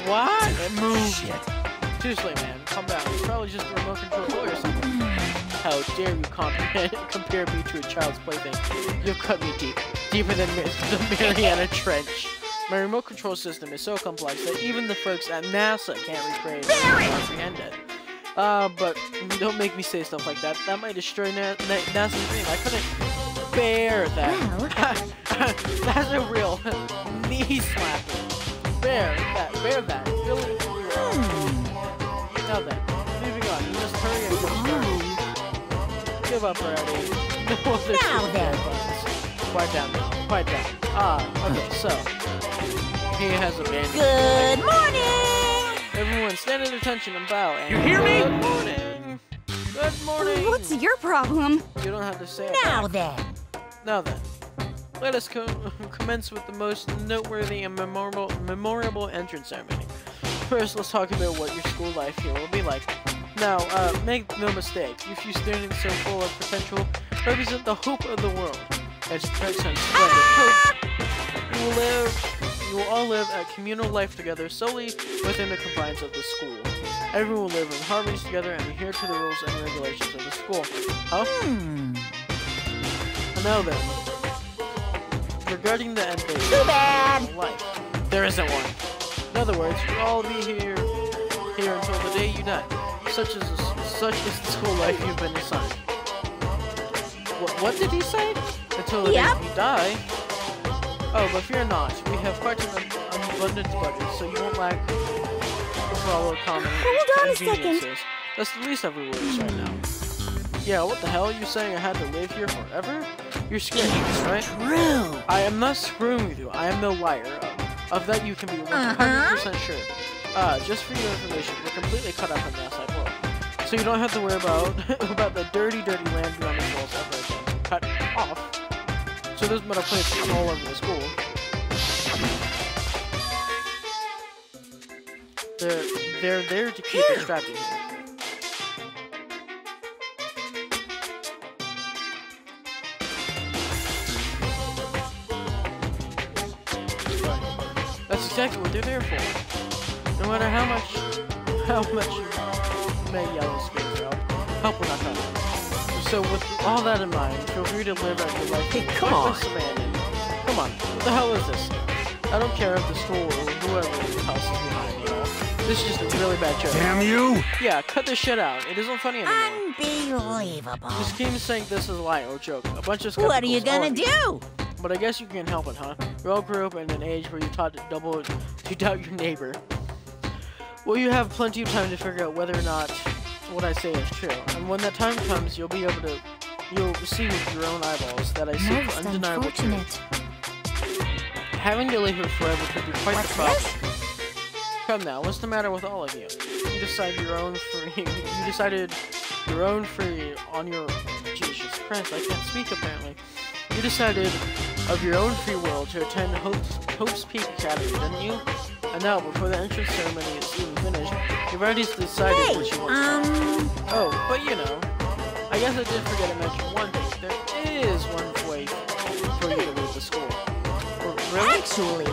What? Move. Shit. Seriously, man. Calm down. It's probably just a remote control toy or something. How dare you compare me to a child's plaything? You've cut me deep. Deeper than the Mariana Trench. My remote control system is so complex that even the folks at NASA can't recreate it or comprehend it. But don't make me say stuff like that. That might destroy NASA's dream. I couldn't bear that. That's a real knee slapper. Bear that. Really. Now then, moving on. You must hurry and get started. Give up already. no other Now then. Quiet down now. Quiet down. Okay, so. He has abandoned. Good morning! Everyone, stand at attention and bow. And You hear me? Good morning. Good morning. What's your problem? You don't have to say it. Now back. then. Now then. Let us commence with the most noteworthy and memorable entrance ceremony. First, let's talk about what your school life here will be like. Now, make no mistake, you few students so full of potential represent the hope of the world. As a present splendid hope, you will all live a communal life together solely within the confines of the school. Everyone will live in harmony together and adhere to the rules and regulations of the school. Huh? And now then, regarding the end date of life, there isn't one. In other words, you'll all be here until the day you die. Such is the school life you've been assigned. What did he say? Until the day you die? Oh, but fear not. We have quite an abundant budget, so you won't lack for all the common conveniences. That's the least of our worries right now. Yeah, what the hell? You saying I had to live here forever? You're scared, right? True. I am not screwing with you. I am no liar. Of that you can be 100% sure. Just for your information, we're completely cut off from the outside world. So you don't have to worry about the dirty land beyond the walls ever again. Cut off. So there's metal plates all over the school. They're there to keep us trapped in here. That's exactly what they're there for. No matter how much you may yell and scream for help will not come. So with all that in mind, feel free to live out your life. Hey, come on! Come on, what the hell is this? I don't care if the school or whoever else is behind me all. This is just a really bad joke. Damn you! Yeah, cut this shit out. It isn't funny anymore. Unbelievable. This team is saying this is a lie or joke. A bunch of skepticals. What are you gonna do? But I guess you can't help it, huh? You all grew up in an age where you taught to doubt your neighbor. Well, you have plenty of time to figure out whether or not what I say is true. And when that time comes, you'll see with your own eyeballs that I see for undeniable truth. Having to live here forever could be quite the problem. Come now, what's the matter with all of you? You decided your own free on your... Jesus Christ, I can't speak apparently. You decided of your own free will to attend Hope's Peak Academy, didn't you? And now, before the entrance ceremony is even finished, you've already decided what you want to do. Oh, but you know, I guess I did forget to mention one thing. There is one way for you to leave the school. Really? Actually...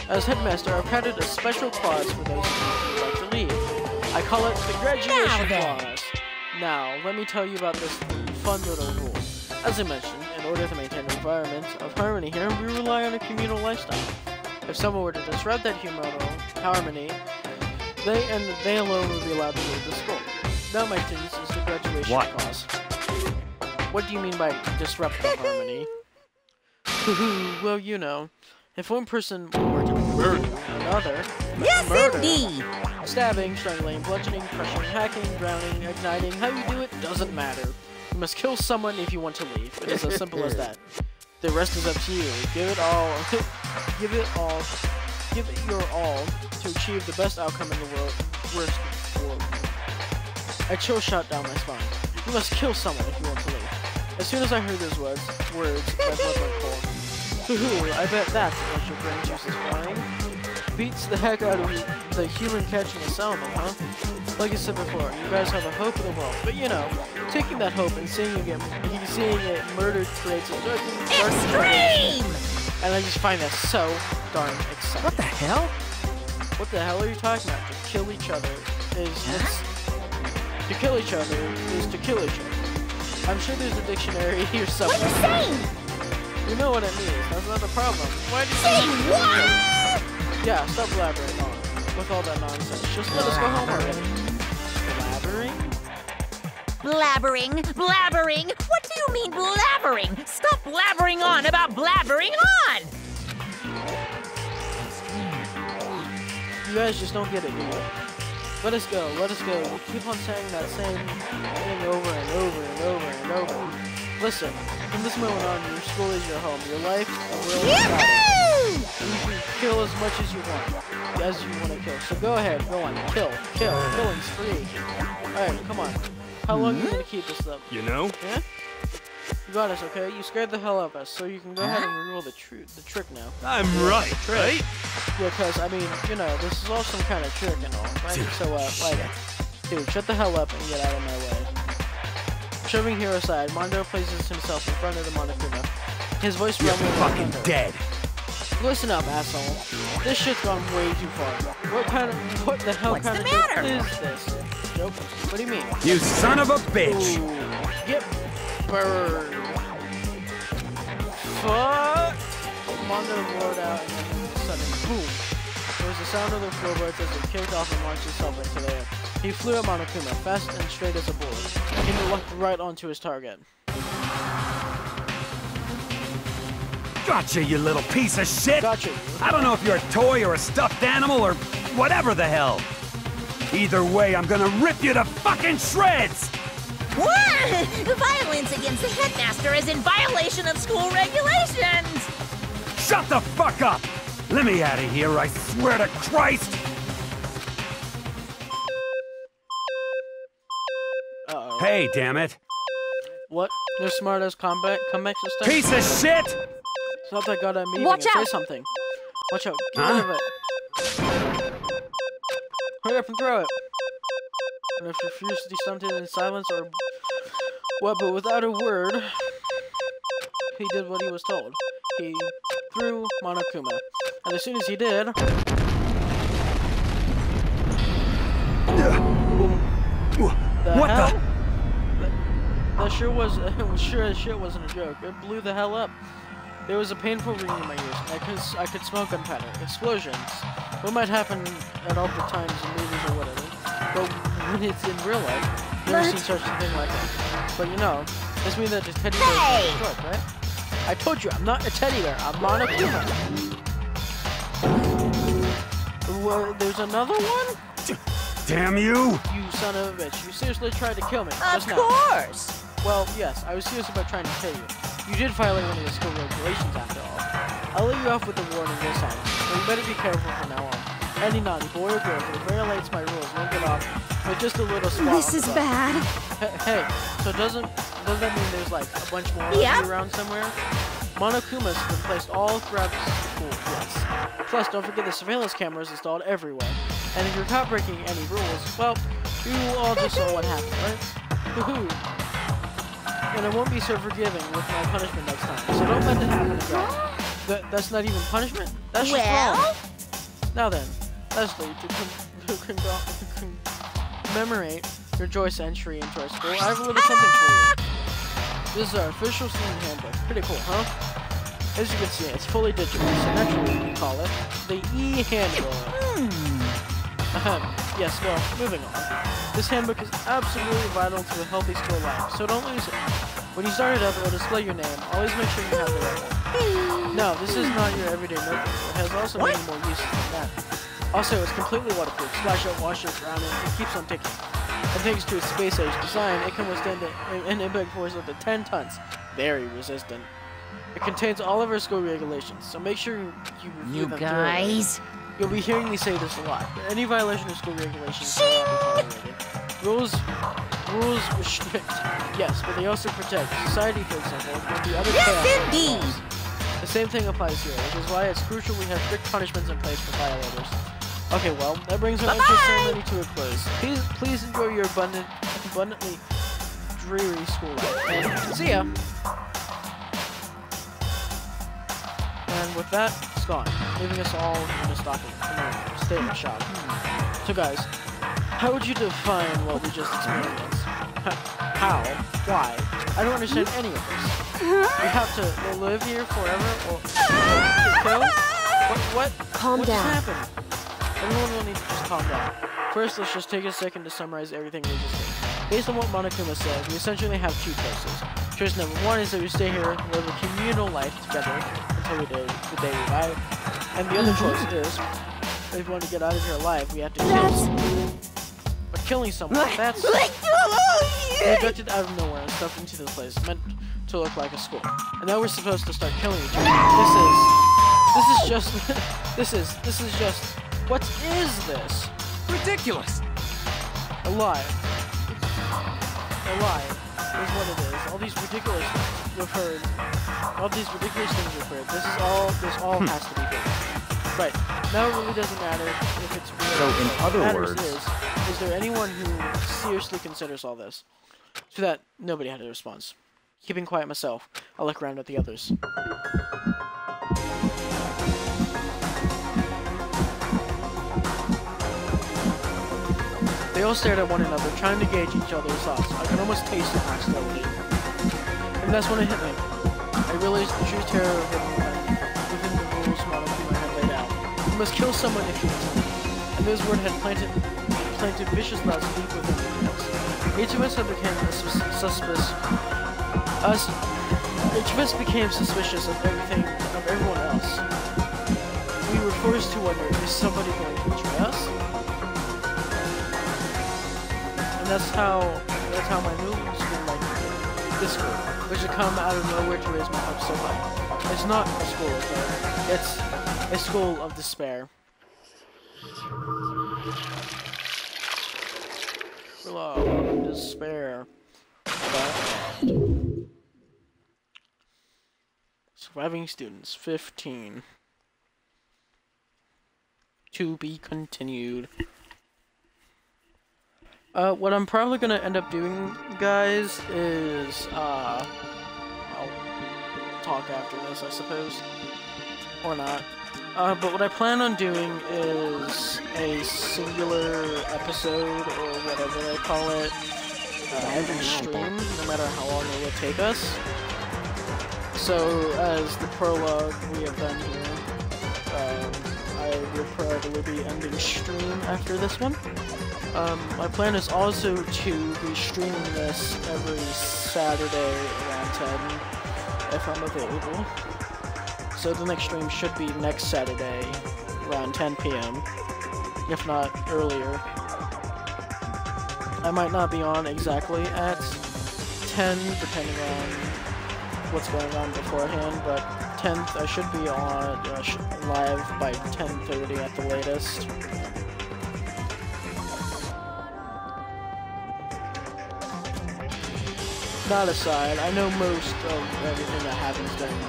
As headmaster, I've added a special clause for those who would like to leave. I call it the graduation clause. Now, let me tell you about this fun little rule. As I mentioned, in order to maintain an environment of harmony here, we rely on a communal lifestyle. If someone were to disrupt that harmony, they alone would be allowed to leave the school. That, my students, is the graduation clause. What do you mean by disruptive harmony? Well, you know, if one person were to murder another, indeed! Stabbing, strangling, bludgeoning, crushing, hacking, drowning, igniting, how you do it doesn't matter. You must kill someone if you want to leave. It is as simple as that. The rest is up to you. Give it your all to achieve the best outcome in the world. A chill shot down my spine. You must kill someone if you want to leave. As soon as I heard those words, my blood went cold. I bet that's what your brain juice is flying. Beats the heck out of the human catching a salmon, huh? Like I said before, you guys have the hope of the world, but you know, taking that hope and seeing it murdered creates a dark extreme! And I just find that so darn exciting. What the hell? What the hell are you talking about? To kill each other is to kill each other is to kill each other. I'm sure there's a dictionary here somewhere. What are you saying? You know what it means. That's not a problem. Why do you say what? Yeah, stop blabbering on with all that nonsense. Just let us go home already. Blabbering? Blabbering? What do you mean blabbering? Stop blabbering on about blabbering on! You guys just don't get it, do you? Let us go, let us go. You keep on saying that same thing over and over and over and over. Listen, from this moment on, your school is your home. Your life, a real life. You can kill as much as you want to kill. So go ahead, go on, kill. Killing's free. Alright, come on. How long are you gonna keep this up? You know? Yeah? You got us, okay? You scared the hell out of us, so you can go ahead and reveal the trick now. I'm right, right? Yeah, because, I mean, you know, this is all some kind of trick and all, right? So, dude, shut the hell up and get out of my way. Shoving Hero aside, Mondo places himself in front of the Monokuma. His voice rumbling. You're fucking dead. Listen up, asshole. This shit's gone way too far. What the hell kind of joke is this? Joke? What do you mean? You son of a bitch! Ooh, get burned. Fuck! Mondo roared out and then suddenly, boom! There was the sound of the floorboards as it kicked off and launched itself into the air. He flew at Monokuma, fast and straight as a bullet. He looked right onto his target. Gotcha, you little piece of shit! Gotcha. I don't know if you're a toy or a stuffed animal or whatever the hell. Either way, I'm gonna rip you to fucking shreds! What? Violence against the headmaster is in violation of school regulations! Shut the fuck up! Let me out of here, I swear to Christ! Uh-oh. Hey, damn it! What? No smart-ass comeback system? Piece of shit! It's not that goddamn meeting. Watch out! Say something. Watch out. Get rid of it. Hurry up and throw it. And if you refuse to do something in silence or what, but without a word, he did what he was told. He threw Monokuma. And as soon as he did, what the? That sure as shit wasn't a joke. It blew the hell up. There was a painful ringing in my ears, and I could smell gunpowder. Explosions. What might happen at all the times in movies or whatever. But when it's in real life, never seen such a thing like that. But you know, this means that the teddy bear is destroyed, right? I told you, I'm not a teddy bear. I'm Monokuma. There's another one? Damn you! You son of a bitch. You seriously tried to kill me. Of course! Well, yes, I was serious about trying to kill you. You did violate one of the school regulations after all. I'll let you off with a warning this time, but you better be careful from now on. Any naughty boy or girl who violates my rules won't get off with just a little spot. This is bad. Hey, so doesn't that mean there's like a bunch more of you around somewhere? Monokuma's been placed all throughout the school, yes. Plus, don't forget the surveillance cameras installed everywhere. And if you're caught breaking any rules, well, you all just saw what happened, right? Hoo-hoo. And I won't be so forgiving with my punishment next time. So don't let it happen again. That's not even punishment? That's just wrong. Now then, Leslie, to commemorate your joyous entry into our school, I have a little something for you. This is our official student handbook. Pretty cool, huh? As you can see, it's fully digital, so naturally we can call it the E-Handbook. Yes, well, moving on. This handbook is absolutely vital to a healthy school life, so don't lose it. When you start it up, it will display your name. Always make sure you have the right one. No, this is not your everyday notebook. It has also many more uses than that. Also, it's completely waterproof. Splash out, wash it around it, and keeps on ticking. And thanks to its space-age design, it can withstand an impact force up to 10 tons. Very resistant. It contains all of our school regulations, so make sure you review them thoroughly. You'll be hearing me say this a lot, but any violation of school regulations will not be tolerated. Rules restrict, yes, but they also protect. Society, for example, will be other chaos. The same thing applies here, which is why it's crucial we have strict punishments in place for violators. Okay, well, that brings our entrance ceremony to a close. Please enjoy your abundantly dreary school life. And see ya! And with that, it's gone, leaving us all in a state of shock. So guys, how would you define what we just experienced? How? Why? I don't understand any of this. We have to live here forever or kill? What? Calm down. What just happened? Everyone will need to just calm down. First, let's just take a second to summarize everything we just did. Based on what Monokuma said, we essentially have two choices. Choice number one is that we stay here and live a communal life together until the day we die. And the other choice is, if we want to get out of here alive, we have to kill someone. But killing someone, that's... They abducted out of nowhere and stuffed into this place, meant to look like a school. And now we're supposed to start killing each other. This is just, what is this? Ridiculous! A lie. A lie is what it is. All these ridiculous things we've heard. This all has to be good. Right. Now it really doesn't matter if it's real. So in other words, is there anyone who seriously considers all this? To that, nobody had a response. Keeping quiet myself, I look around at the others. They all stared at one another, trying to gauge each other's thoughts. I could almost taste the hostility. And that's when it hit me. I realized the true terror of within the rules Monarchy had laid out. You must kill someone if you want to. And those words had planted vicious thoughts deep within the heads. Each of us became suspicious of everyone else. We were forced to wonder, is somebody going to betray us? And that's how my new school, like this school, which had come out of nowhere to raise my hopes so high. It's not a school of hope. It's a school of despair. Prologue, despair. Surviving students, 15. To be continued. What I'm probably gonna end up doing, guys, is, I'll talk after this, I suppose. Or not. But what I plan on doing is a singular episode, or whatever they call it, every stream, no matter how long it will take us. So, as the prologue we have done here, I will probably be ending stream after this one. My plan is also to be streaming this every Saturday around 10, if I'm available. So the next stream should be next Saturday around 10 p.m, if not earlier. I might not be on exactly at 10, depending on what's going on beforehand, but 10th I should be on live by 10:30 at the latest. That aside, I know most of everything that happens during the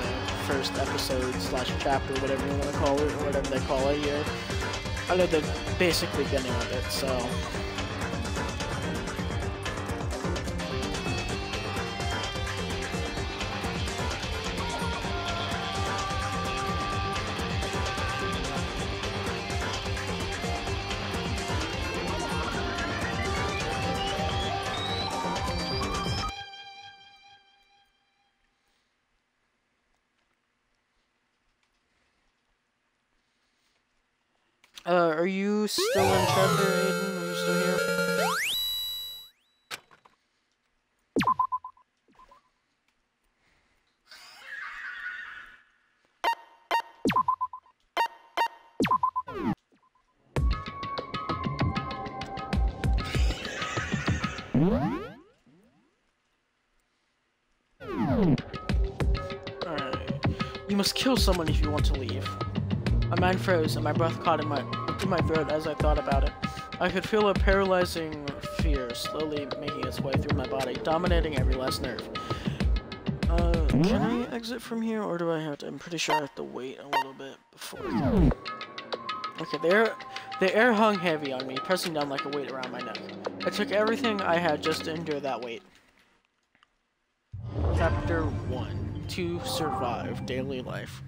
first episode / chapter, whatever you want to call it, or whatever they call it here. I know the basic beginning of it, so... Are you still in chapter, Aiden? Are you still here? Alright. You must kill someone if you want to leave. My mind froze and my breath caught in my throat as I thought about it. I could feel a paralyzing fear slowly making its way through my body, dominating every last nerve. Can I exit from here, or do I have to? I'm pretty sure I have to wait a little bit before. Okay, the air hung heavy on me, pressing down like a weight around my neck. I took everything I had just to endure that weight. Chapter 1. To survive daily life.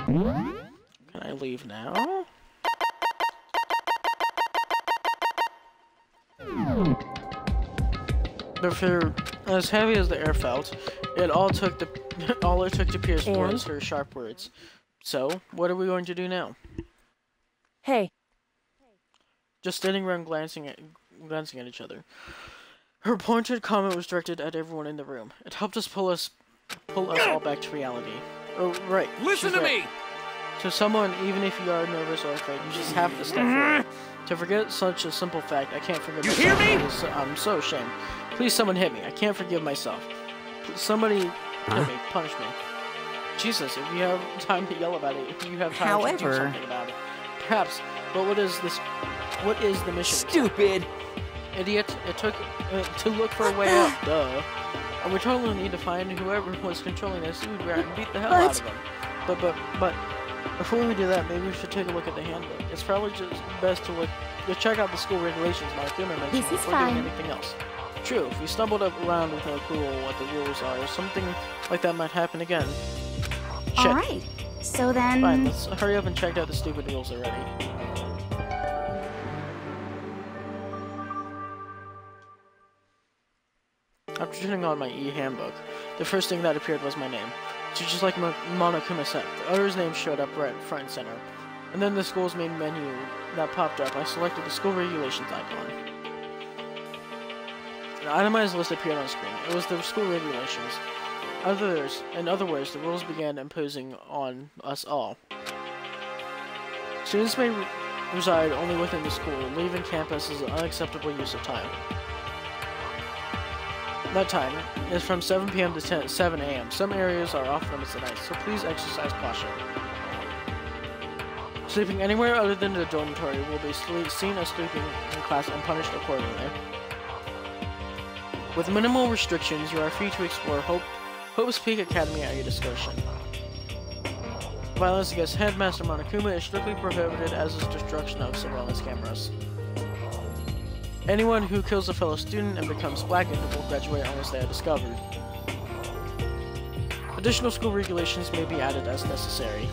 Can I leave now? But for as heavy as the air felt, all it took to pierce was her sharp words. So, what are we going to do now? Hey. Just standing around glancing at each other. Her pointed comment was directed at everyone in the room. It helped us pull us all back to reality. Oh, right. Listen to me! To someone, even if you are nervous or afraid, you just have to step forward. To forget such a simple fact, I can't forgive myself. You hear me? I'm so ashamed. Please, someone hit me. I can't forgive myself. Please, somebody hit me. Punish me. Jesus, if you have time to yell about it, if you have time to do something about it. Perhaps, but what is this? What is the mission? Stupid! Idiot, it took to look for a way out. Duh. And we totally need to find whoever was controlling that seaweed rat and beat the hell out of him. But before we do that, maybe we should take a look at the handbook. It's probably just best to check out the school regulations Monokuma mentioned before doing anything else. True, if we stumbled around with no clue what the rules are, something like that might happen again. Shit. Alright, so then... Fine, let's hurry up and check out the stupid rules already. After turning on my e-handbook, the first thing that appeared was my name. So just like Monokuma said, the other's name showed up right front and center. And then the school's main menu that popped up, I selected the school regulations icon. An itemized list appeared on screen. It was the school regulations. In other words, the rules began imposing on us all. Students may reside only within the school. Leaving campus is an unacceptable use of time. That time is from 7 p.m. to 7 a.m. Some areas are off limits at night, so please exercise caution. Sleeping anywhere other than the dormitory will be seen as sleeping in class and punished accordingly. With minimal restrictions, you are free to explore Hope's Peak Academy at your discretion. Violence against Headmaster Monokuma is strictly prohibited, as is destruction of surveillance cameras. Anyone who kills a fellow student and becomes blackened will graduate unless they are discovered. Additional school regulations may be added as necessary.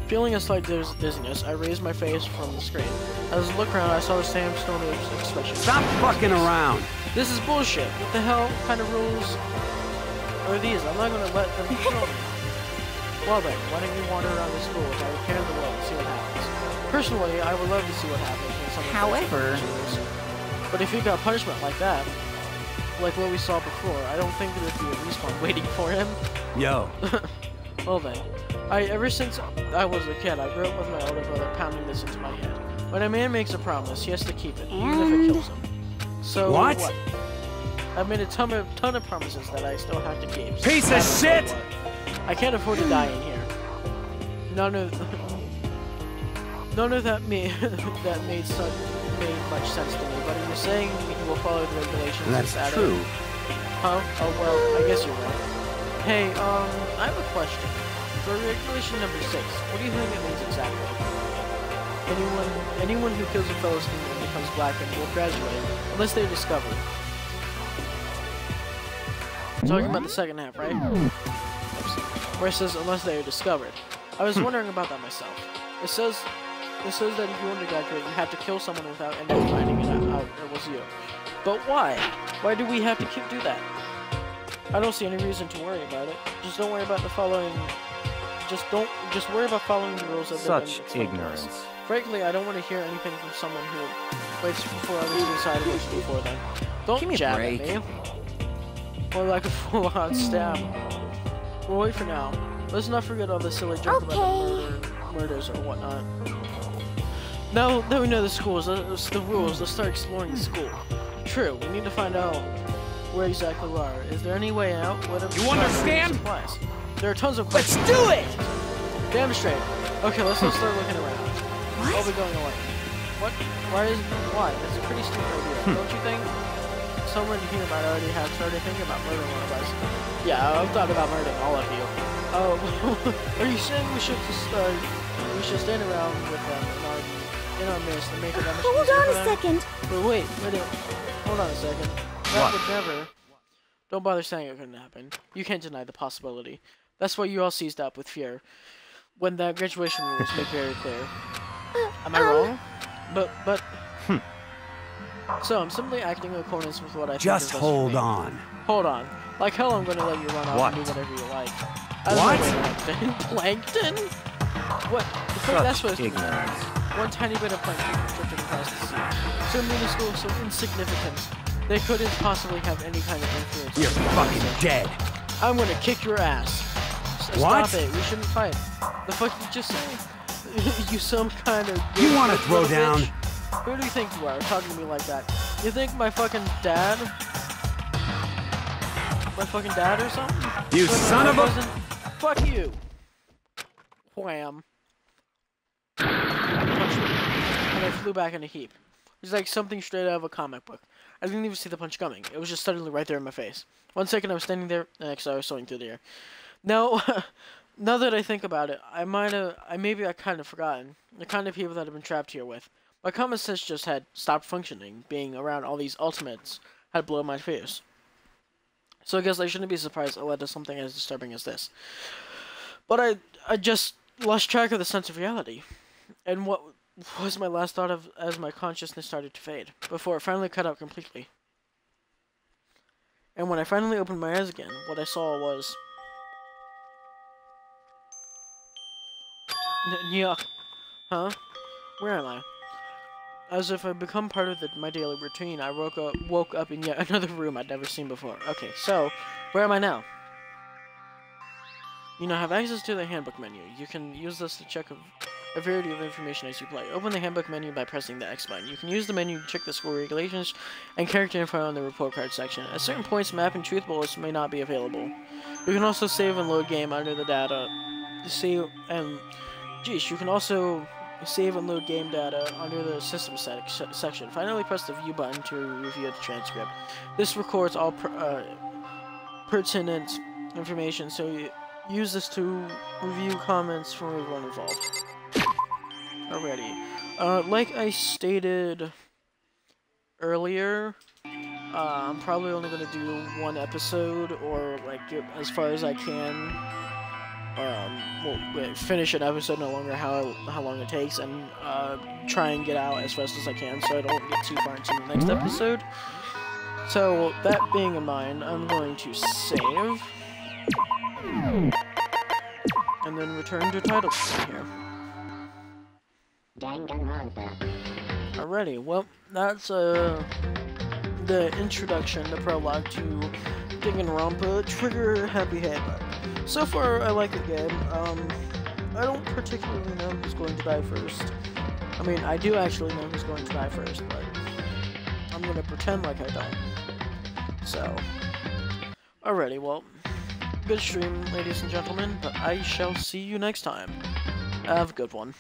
Feeling a slight dizziness, I raised my face from the screen. As I looked around, I saw the same stony expression. Stop fucking around! This is bullshit. What the hell kind of rules are these? I'm not gonna let them control me. Well then, why don't you wander around the school if I repair the world and see what happens? Personally, I would love to see what happens when someone... However... But if he got punishment like that, like what we saw before, I don't think there would be a respawn waiting for him. Yo. Well then, ever since I was a kid, I grew up with my older brother pounding this into my head. When a man makes a promise, he has to keep it, even if it kills him. So what? I've made a ton of promises that I still have to keep. So piece of shit! I can't afford to die in here. None of that made much sense to me. But if you're saying you will follow the regulations, that's true. Huh? Oh well, I guess you're right. Hey, I have a question. For regulation number 6, what do you think it means exactly? Anyone who kills a fellow student and becomes blackened will graduate, unless they're discovered. Talking about the second half, right? Oops. Where it says, unless they are discovered. I was wondering about that myself. It says that if you want to graduate, you have to kill someone without anyone finding it out it was you. But why? Why do we have to do that? I don't see any reason to worry about it. Just don't worry about following the rules of such ignorance. Frankly, I don't want to hear anything from someone who waits before others decide what's before them. Don't jab at me. Or like a full-on stab. Well, wait for now. Let's not forget all the silly junk about the murders or whatnot. Now that we know the rules, let's start exploring the school. True, we need to find out where exactly we are. Is there any way out? You understand? Supplies? There are tons of questions. Let's do it! Damn straight. Okay, let's start looking around. What? I'll be going away. What? Why? That's a pretty stupid idea, don't you think? Someone here might already have started thinking about murdering one of us. Yeah, I've thought about murdering all of you. Oh, are you saying we should stand around with them in our midst and make it that much easier? Hold on a second. Wait, hold on a second. That would never. Don't bother saying it couldn't happen. You can't deny the possibility. That's why you all seized up with fear when the graduation rules make very clear. Am I wrong? But. So I'm simply acting in accordance with what I think. Just hold on. Hold on. Like hell, I'm gonna let you run off and do whatever you like. What? Plankton? What? That's what it's one tiny bit of plankton drifting across the sea. So minuscule, so insignificant. They couldn't possibly have any kind of influence. You're fucking dead. I'm gonna kick your ass. What? Stop it. We shouldn't fight. The fuck you just... you some kind of... You want to throw down? Bitch? Who do you think you are talking to me like that? You think my fucking dad? My fucking dad or something? You son of a... Fuck you. Wham. And I flew back in a heap. It was like something straight out of a comic book. I didn't even see the punch coming. It was just suddenly right there in my face. 1 second I was standing there, next I was soaring through the air. Now, now that I think about it, maybe I kind of forgotten the kind of people that I've been trapped here with. My common sense just had stopped functioning. Being around all these ultimates had blown my fears. So I guess I shouldn't be surprised it led to something as disturbing as this. But I just lost track of the sense of reality. And what was my last thought of as my consciousness started to fade, before it finally cut out completely. And when I finally opened my eyes again, what I saw was... Yuck. Huh? Where am I? As if I'd become part of my daily routine, I woke up in yet another room I'd never seen before. Okay, so, where am I now? You now have access to the Handbook Menu. You can use this to check a variety of information as you play. Open the Handbook Menu by pressing the X button. You can use the menu to check the school regulations and character info in the report card section. At certain points, map and truth bullets may not be available. You can also save and load game under the data. You can also save and load game data under the system section. Finally, press the view button to review the transcript. This records all pertinent information, so you use this to review comments from everyone involved. Alrighty. Like I stated earlier, I'm probably only going to do 1 episode, or like as far as I can. Finish an episode no longer how long it takes, and try and get out as fast as I can so I don't get too far into the next episode. So, that being in mind, I'm going to save, and then return to title screen here. Danganronpa. Alrighty, well, that's the introduction, the prologue to Danganronpa, Trigger Happy Havoc. So far, I like the game. I don't particularly know who's going to die first. I mean, I do actually know who's going to die first, but I'm gonna pretend like I don't. So, alrighty, well, good stream, ladies and gentlemen, but I shall see you next time. Have a good one.